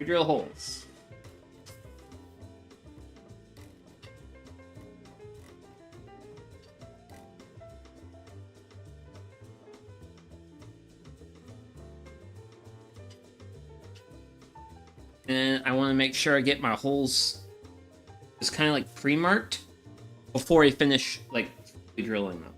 Drill holes. And I want to make sure I get my holes just kind of like pre-marked before I finish like drilling them.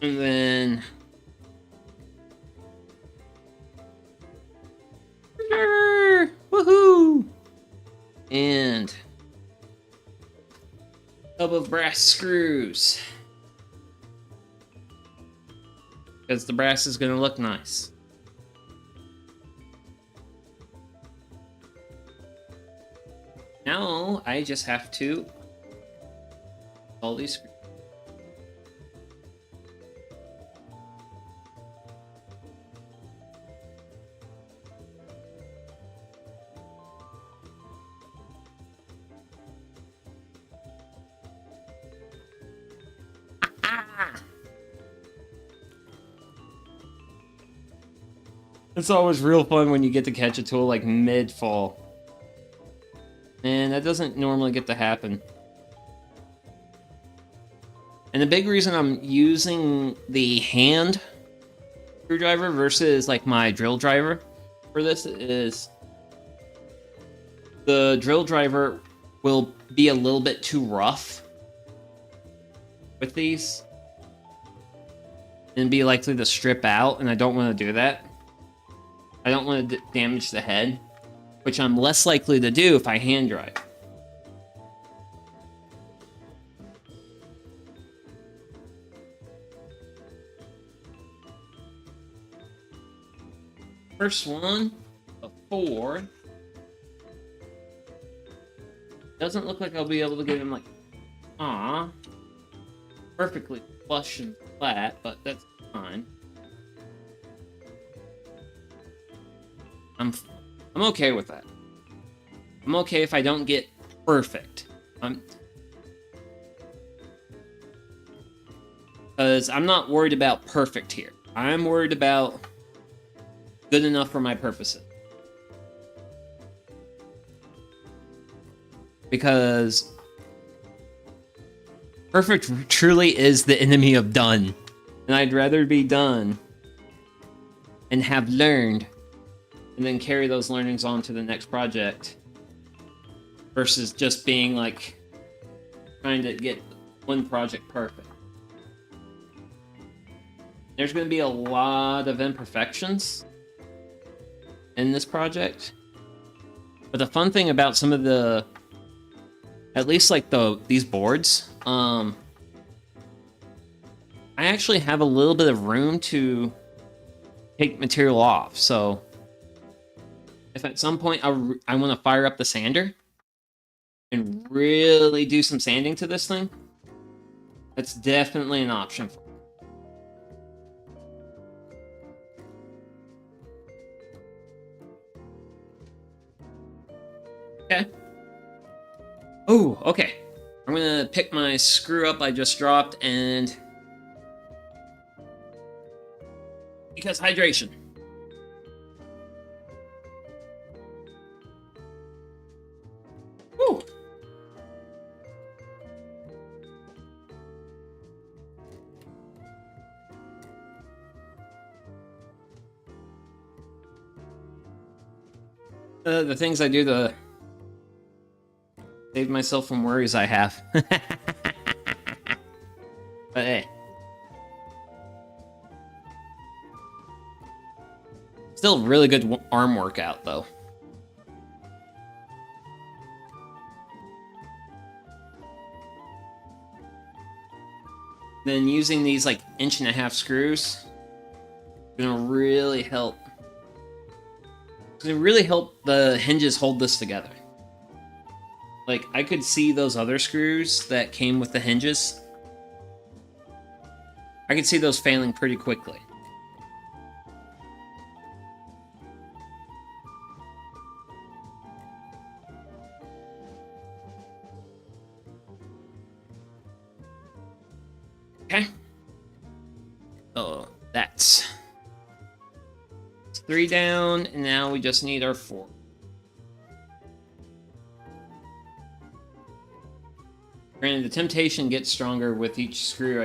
And then woohoo! And tub of brass screws. Because the brass is going to look nice. Now I just have to all these screws. It's always real fun when you get to catch a tool like mid-fall. And that doesn't normally get to happen. And the big reason I'm using the hand screwdriver versus like my drill driver for this is the drill driver will be a little bit too rough with these and be likely to strip out, and I don't want to do that. I don't want to damage the head, which I'm less likely to do if I hand drive. First one, a 4. Doesn't look like I'll be able to get him like, perfectly flush and flat, but that's fine. I'm okay with that. I'm okay if I don't get perfect. Because I'm not worried about perfect here. I'm worried about good enough for my purposes. Because perfect truly is the enemy of done. And I'd rather be done and have learned and then carry those learnings on to the next project versus just being like trying to get one project perfect. There's going to be a lot of imperfections in this project. But the fun thing about some of the, at least like these boards, I actually have a little bit of room to take material off. So if at some point I want to fire up the sander and really do some sanding to this thing, that's definitely an option for me. Okay. Oh, okay. I'm gonna pick my screw up I just dropped, and because hydration. Woo! The things I do to save myself from worries I have. But hey. Still really good arm workout, though. Then using these like 1.5-inch screws is gonna really help. It's gonna really help the hinges hold this together. Like, I could see those other screws that came with the hinges. I could see those failing pretty quickly. Oh, that's 3 down, and now we just need our 4. Granted, the temptation gets stronger with each screw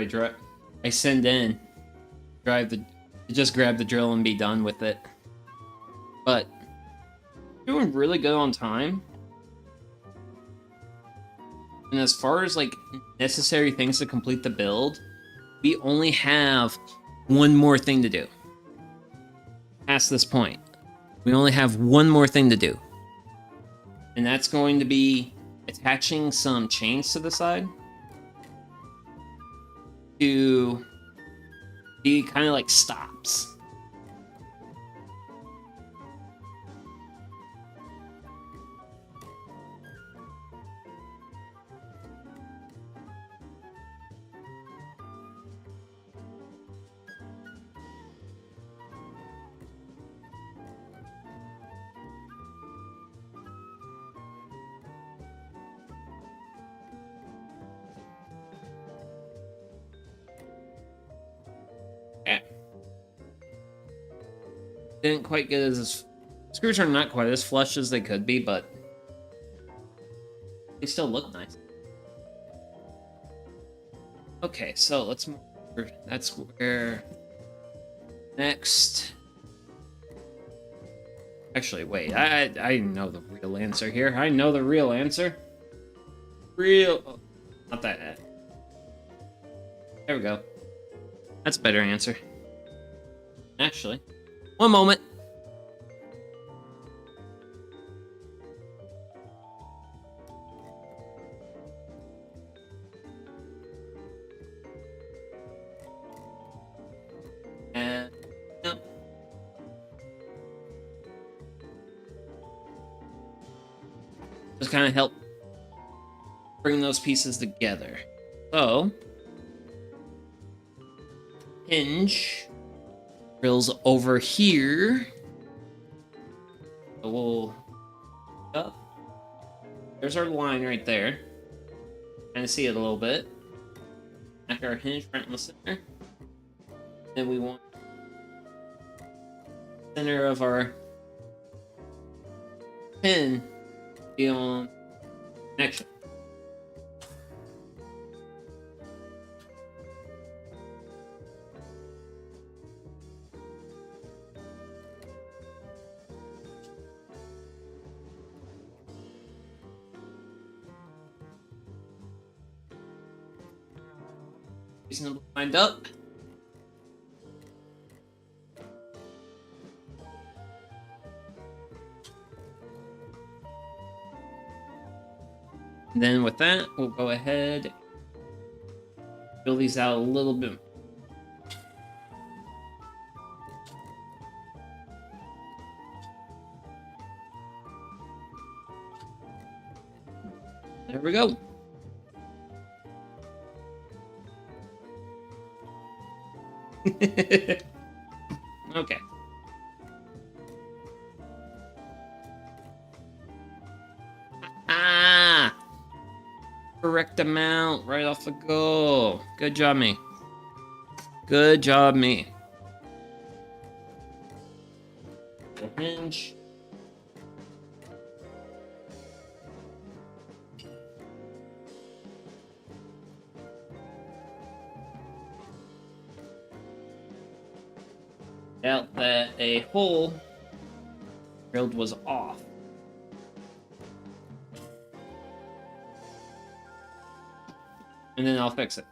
I send in. Just grab the drill and be done with it. But doing really good on time. And as far as like necessary things to complete the build, we only have one more thing to do. Past this point, we only have one more thing to do. And that's going to be attaching some chains to the side to be kind of like stops. Yeah. Didn't quite get as... Screws are not quite as flush as they could be, but they still look nice. Okay, so let's move over. That's where... Next... Actually, wait. I know the real answer here. I know the real answer. Oh, not that. There we go. That's a better answer. Actually. One moment. And... Yep. Just kind of help bring those pieces together. So... hinge drills over here. So we'll up. There's our line right there. Kind of see it a little bit. Back our hinge right in the center. Then we want the center of our pin to be on connection. Reasonably lined up. And then with that, we'll go ahead, fill these out a little bit. There we go. Okay. Ah! Correct amount right off the go. Good job, me. Good job, me. The hinge. Out that a hole drilled was off. And then I'll fix it.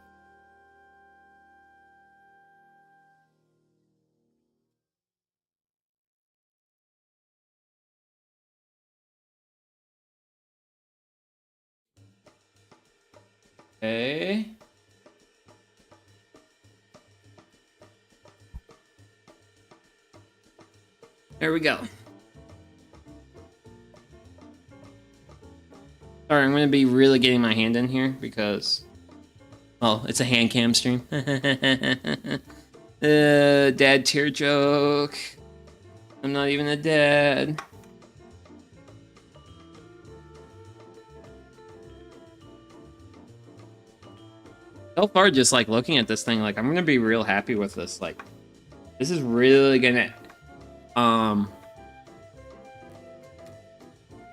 Okay. There we go. Sorry, I'm going to be really getting my hand in here because... well, it's a Handcam stream. Dad tear joke. I'm not even a dad. So far, just like looking at this thing, like I'm gonna be real happy with this. Like, this is really gonna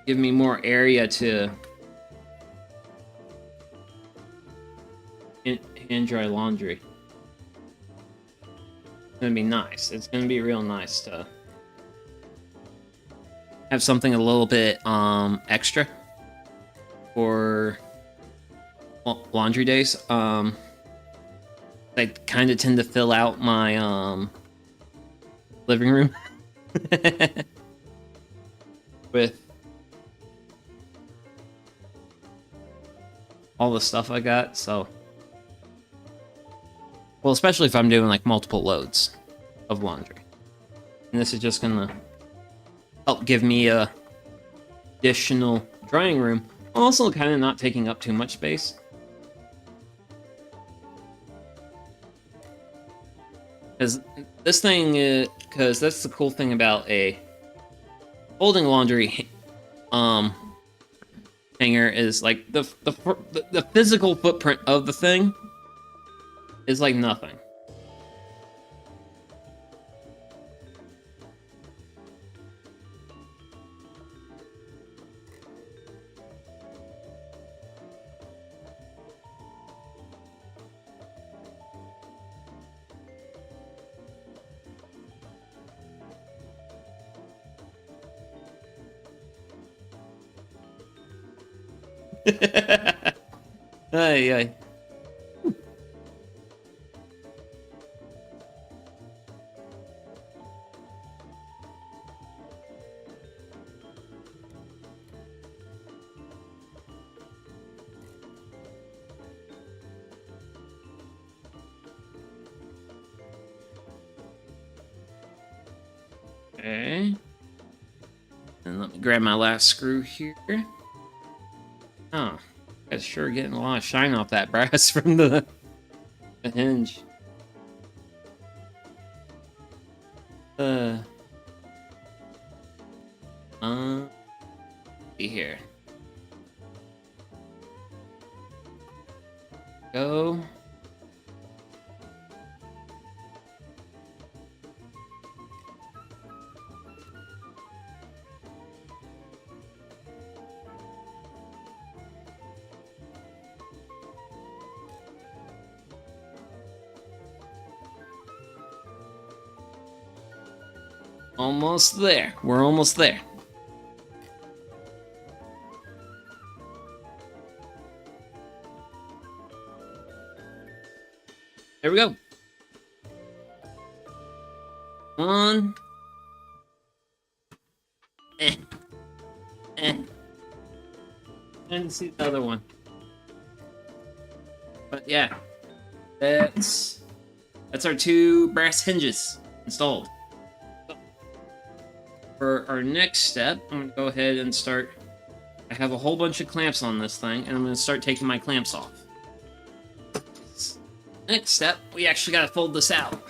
give me more area to hand dry laundry. It's gonna be nice. It's gonna be real nice to have something a little bit extra for laundry days. I kind of tend to fill out my living room with all the stuff I got, so well, especially if I'm doing like multiple loads of laundry. And this is just gonna help give me a additional drying room. Also kind of not taking up too much space. Because this thing, because that's the cool thing about a folding laundry hanger is like the physical footprint of the thing is like nothing. Ay, ay. Okay. And let me grab my last screw here. Oh, that's sure getting a lot of shine off that brass from the hinge. See here. Go. Almost there. We're almost there. There we go. One. And see the other one. But yeah, that's our 2 brass hinges installed. So, for our next step, I'm gonna go ahead and start. I have a whole bunch of clamps on this thing, and I'm gonna start taking my clamps off. Next step, we actually gotta fold this out.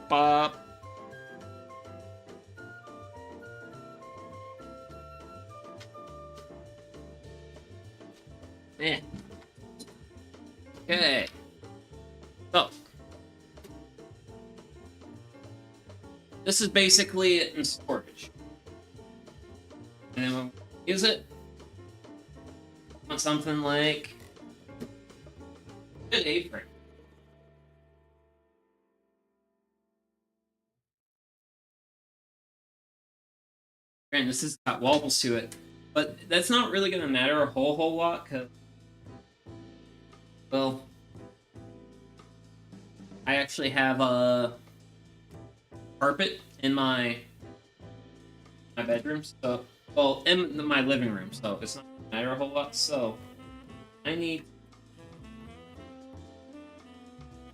Pop. Yeah. Okay. So, this is basically it in storage. And then we'll use it on something like an apron. And this has got wobbles to it, but that's not really going to matter a whole lot, because, well, I actually have a carpet in my bedroom, so, well, in my living room, so it's not going to matter a whole lot. So I need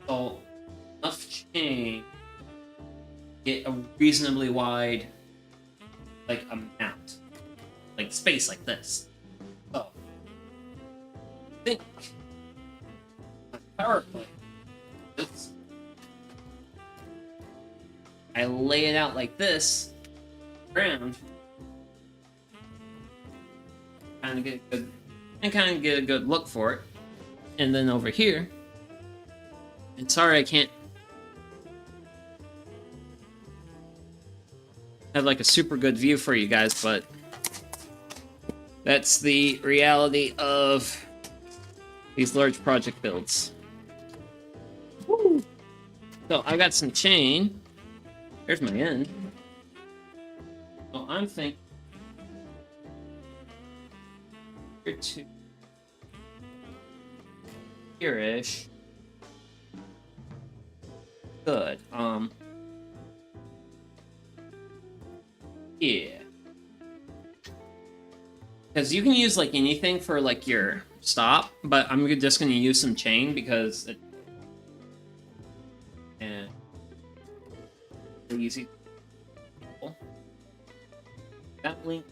enough chain to get a reasonably wide, like, amount, like space like this. So I think my power plate, this, I lay it out like this, ground, kind of get a good look for it. And then over here, and sorry I can't have like a super good view for you guys, but that's the reality of these large project builds. Woo. So I got some chain. There's my end. So I'm thinking here to here-ish. Good. Yeah. Because you can use like anything for like your stop, but I'm just gonna use some chain because it and easy. That link.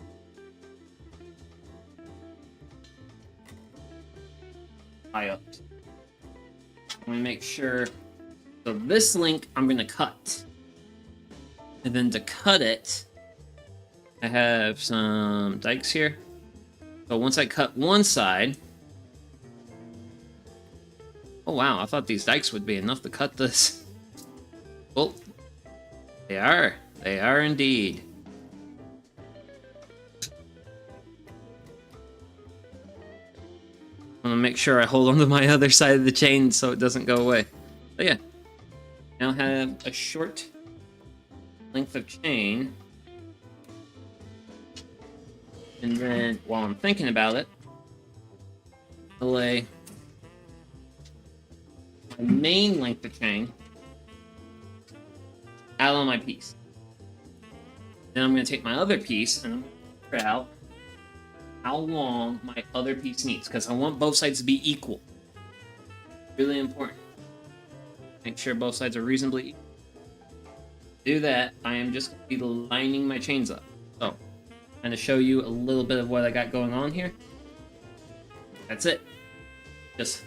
High up. I'm gonna make sure. So this link I'm gonna cut, and then to cut it, I have some dikes here. So once I cut one side, oh wow, I thought these dikes would be enough to cut this. Well, they are indeed. I'm gonna make sure I hold onto my other side of the chain so it doesn't go away. But yeah, now have a short length of chain. And then, while I'm thinking about it, I'll lay my main length of chain out on my piece. Then I'm going to take my other piece and I'm going to figure out how long my other piece needs, because I want both sides to be equal. Really important. Make sure both sides are reasonably equal. To do that, I am just going to be lining my chains up. So, and to show you a little bit of what I got going on here. That's it. Just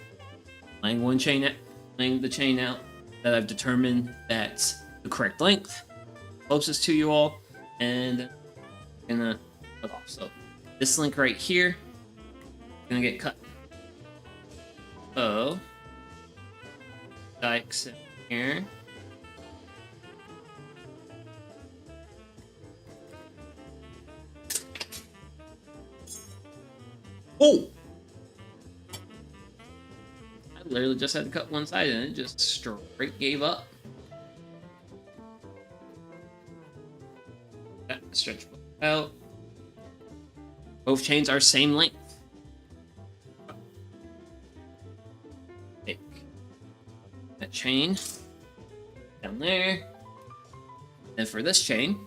laying one chain out, laying the chain out that I've determined that's the correct length, closest to you all, and I'm gonna cut off. So this link right here is gonna get cut. So dikes in here. Oh! I literally just had to cut one side and it just straight gave up. Stretch out. Both chains are same length. Take that chain down there. Then for this chain,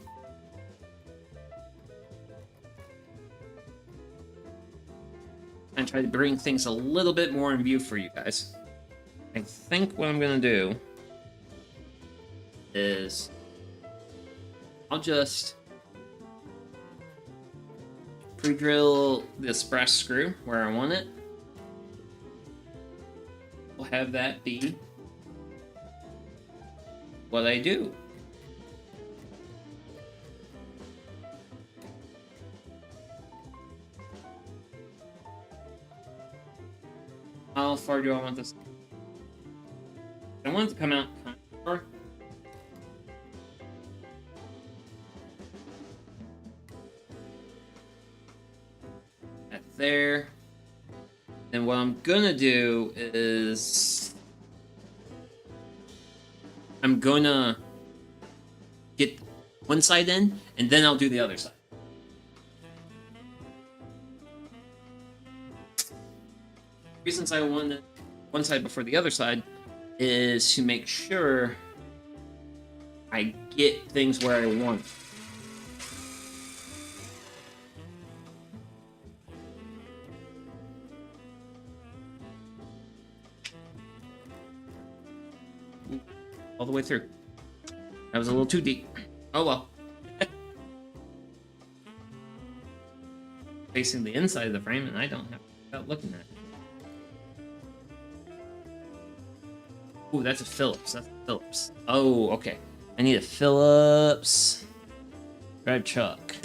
and try to bring things a little bit more in view for you guys. I think what I'm gonna do is I'll just pre-drill this brass screw where I want it. We'll have that be what I do. How far do I want this? I want it to come out kind of far. That there. And what I'm gonna do is I'm gonna get one side in, and then I'll do the other side. The reasons I want one side before the other side is to make sure I get things where I want. All the way through. That was a little too deep. Oh well. Facing the inside of the frame, and I don't have to without looking at it. Ooh, that's a Phillips. That's a Phillips. Oh, okay. I need a Phillips drive chuck.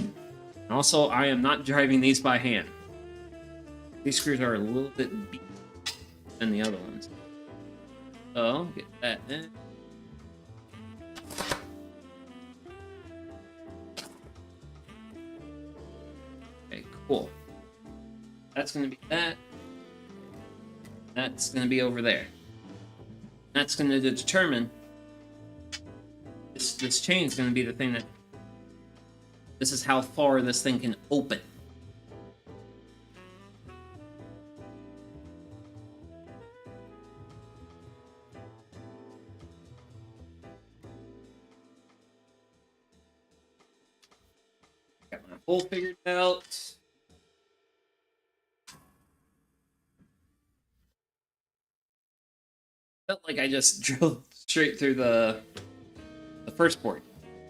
Also, I am not driving these by hand. These screws are a little bit bigger than the other ones. So, get that in. Okay, cool. That's going to be that. That's going to be over there. That's going to determine... This chain is going to be the thing that... This is how far this thing can open. Got my hole figured out. Felt like I just drilled straight through the first board.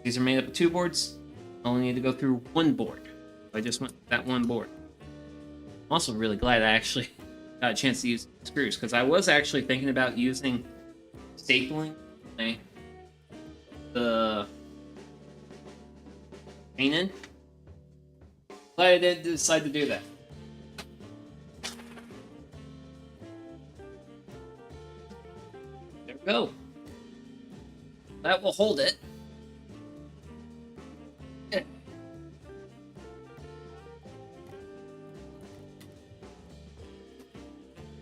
These are made up of 2 boards. I only need to go through 1 board. I just went that 1 board. I'm also really glad I actually got a chance to use screws, because I was actually thinking about using stapling the chain in. But I did decide to do that. There we go. That will hold it. Yeah.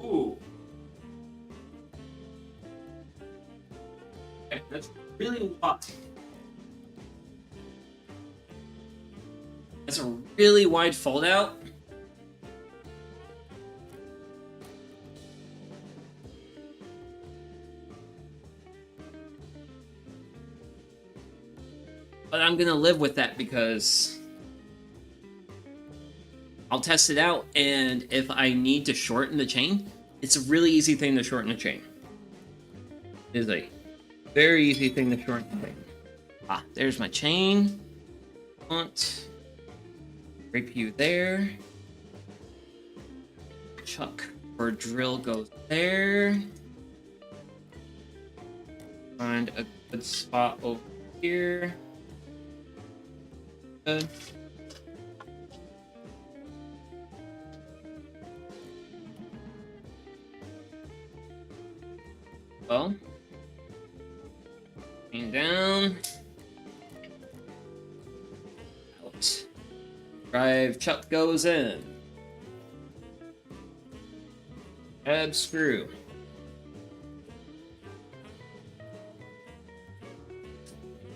Ooh. Okay, that's really wide. That's a really wide fold out. But I'm gonna live with that because I'll test it out, and if I need to shorten the chain, it's a really easy thing to shorten the chain. It is a very easy thing to shorten the chain. Ah, there's my chain. Rape you there. Chuck or drill goes there. Find a good spot over here. Good. Well, lean down. Out. Drive chuck goes in. Grab screw.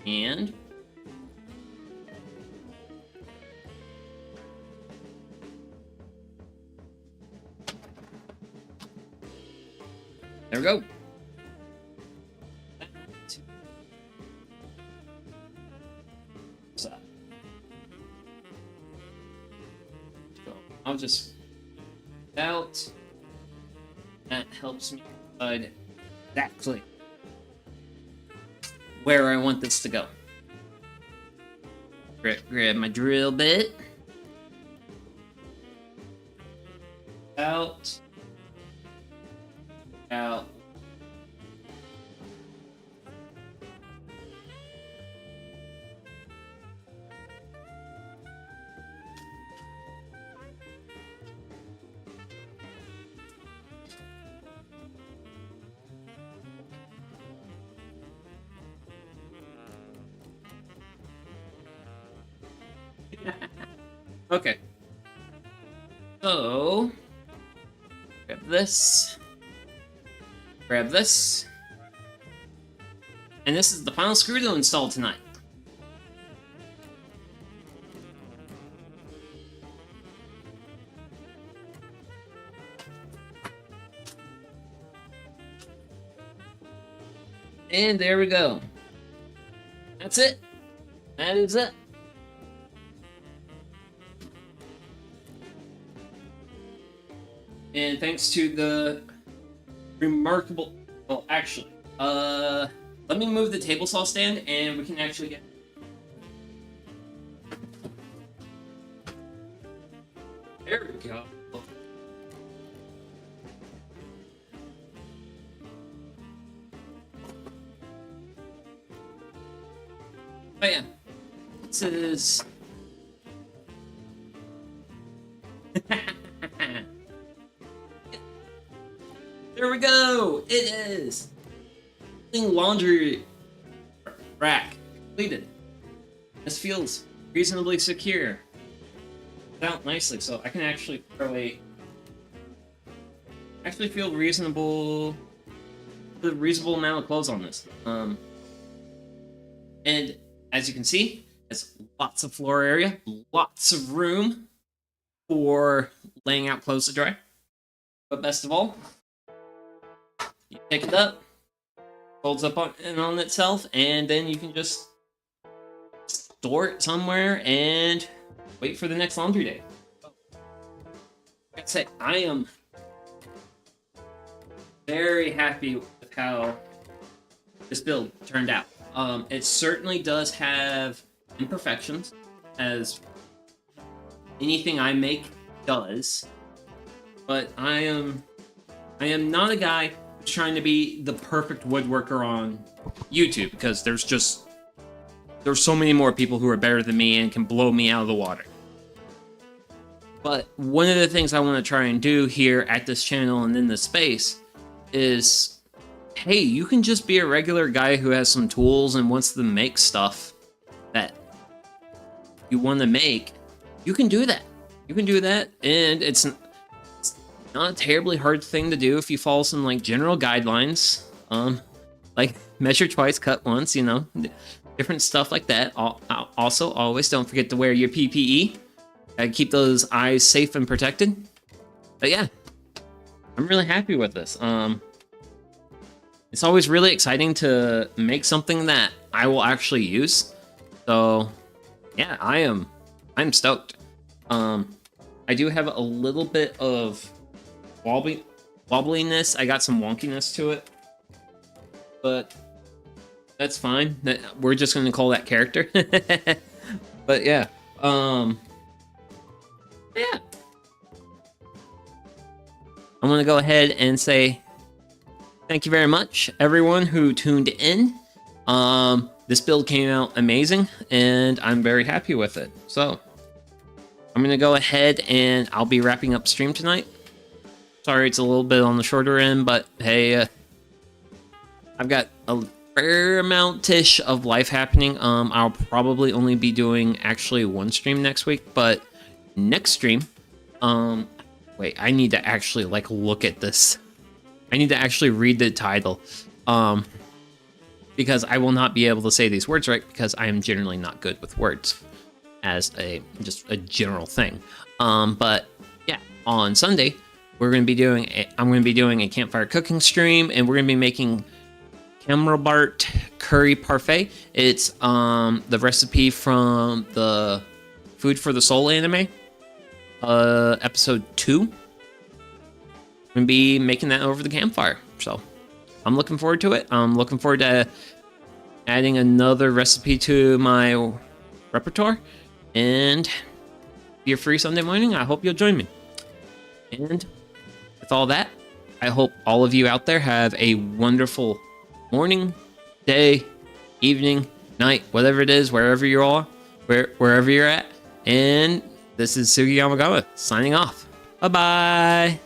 And there we go. So I'll just out. That helps me decide exactly where I want this to go. Grab my drill bit. Out. Out. Okay. So, grab this. Grab this. And this is the final screw to install tonight. And there we go. That's it. That is it. And thanks to the remarkable... Well, actually, let me move the table saw stand and we can actually get... There we go. Oh yeah, this is... go! It is! Laundry rack completed. This feels reasonably secure. It's out nicely, so I can actually throw actually feel reasonable. The reasonable amount of clothes on this. And as you can see, it's lots of floor area, lots of room for laying out clothes to dry. But best of all, you pick it up, folds up on itself, and then you can just store it somewhere and wait for the next laundry day. Like I say, I am very happy with how this build turned out. It certainly does have imperfections, as anything I make does, but I am not a guy who's trying to be the perfect woodworker on YouTube, because there's so many more people who are better than me and can blow me out of the water. But one of the things I want to try and do here at this channel and in this space is, hey, you can just be a regular guy who has some tools and wants to make stuff that you want to make. You can do that. You can do that, and it's not a terribly hard thing to do if you follow some like general guidelines. Like measure twice, cut once, you know, different stuff like that. Also, always don't forget to wear your PPE. Keep those eyes safe and protected. But yeah, I'm really happy with this. It's always really exciting to make something that I will actually use. So yeah, I'm stoked. I do have a little bit of wobbliness. I got some wonkiness to it, but that's fine. We're just going to call that character. But yeah, yeah. I'm going to go ahead and say thank you very much, everyone who tuned in. This build came out amazing, and I'm very happy with it. So I'm going to go ahead and I'll be wrapping up stream tonight. Sorry it's a little bit on the shorter end, but hey, I've got a fair amount-ish of life happening. I'll probably only be doing actually one stream next week, but next stream, wait, I need to actually like look at this. I need to actually read the title, because I will not be able to say these words right, because I am generally not good with words as just a general thing. But yeah, on Sunday I'm going to be doing a campfire cooking stream, and we're going to be making Camembert curry parfait. It's the recipe from the Food for the Soul anime, episode 2. I'm going to be making that over the campfire, so I'm looking forward to it. I'm looking forward to adding another recipe to my repertoire, and if you're free Sunday morning, I hope you'll join me. And with all that, I hope all of you out there have a wonderful morning, day, evening, night, whatever it is, wherever you are, wherever you're at. And this is Sugi Yamagawa signing off. Bye-bye.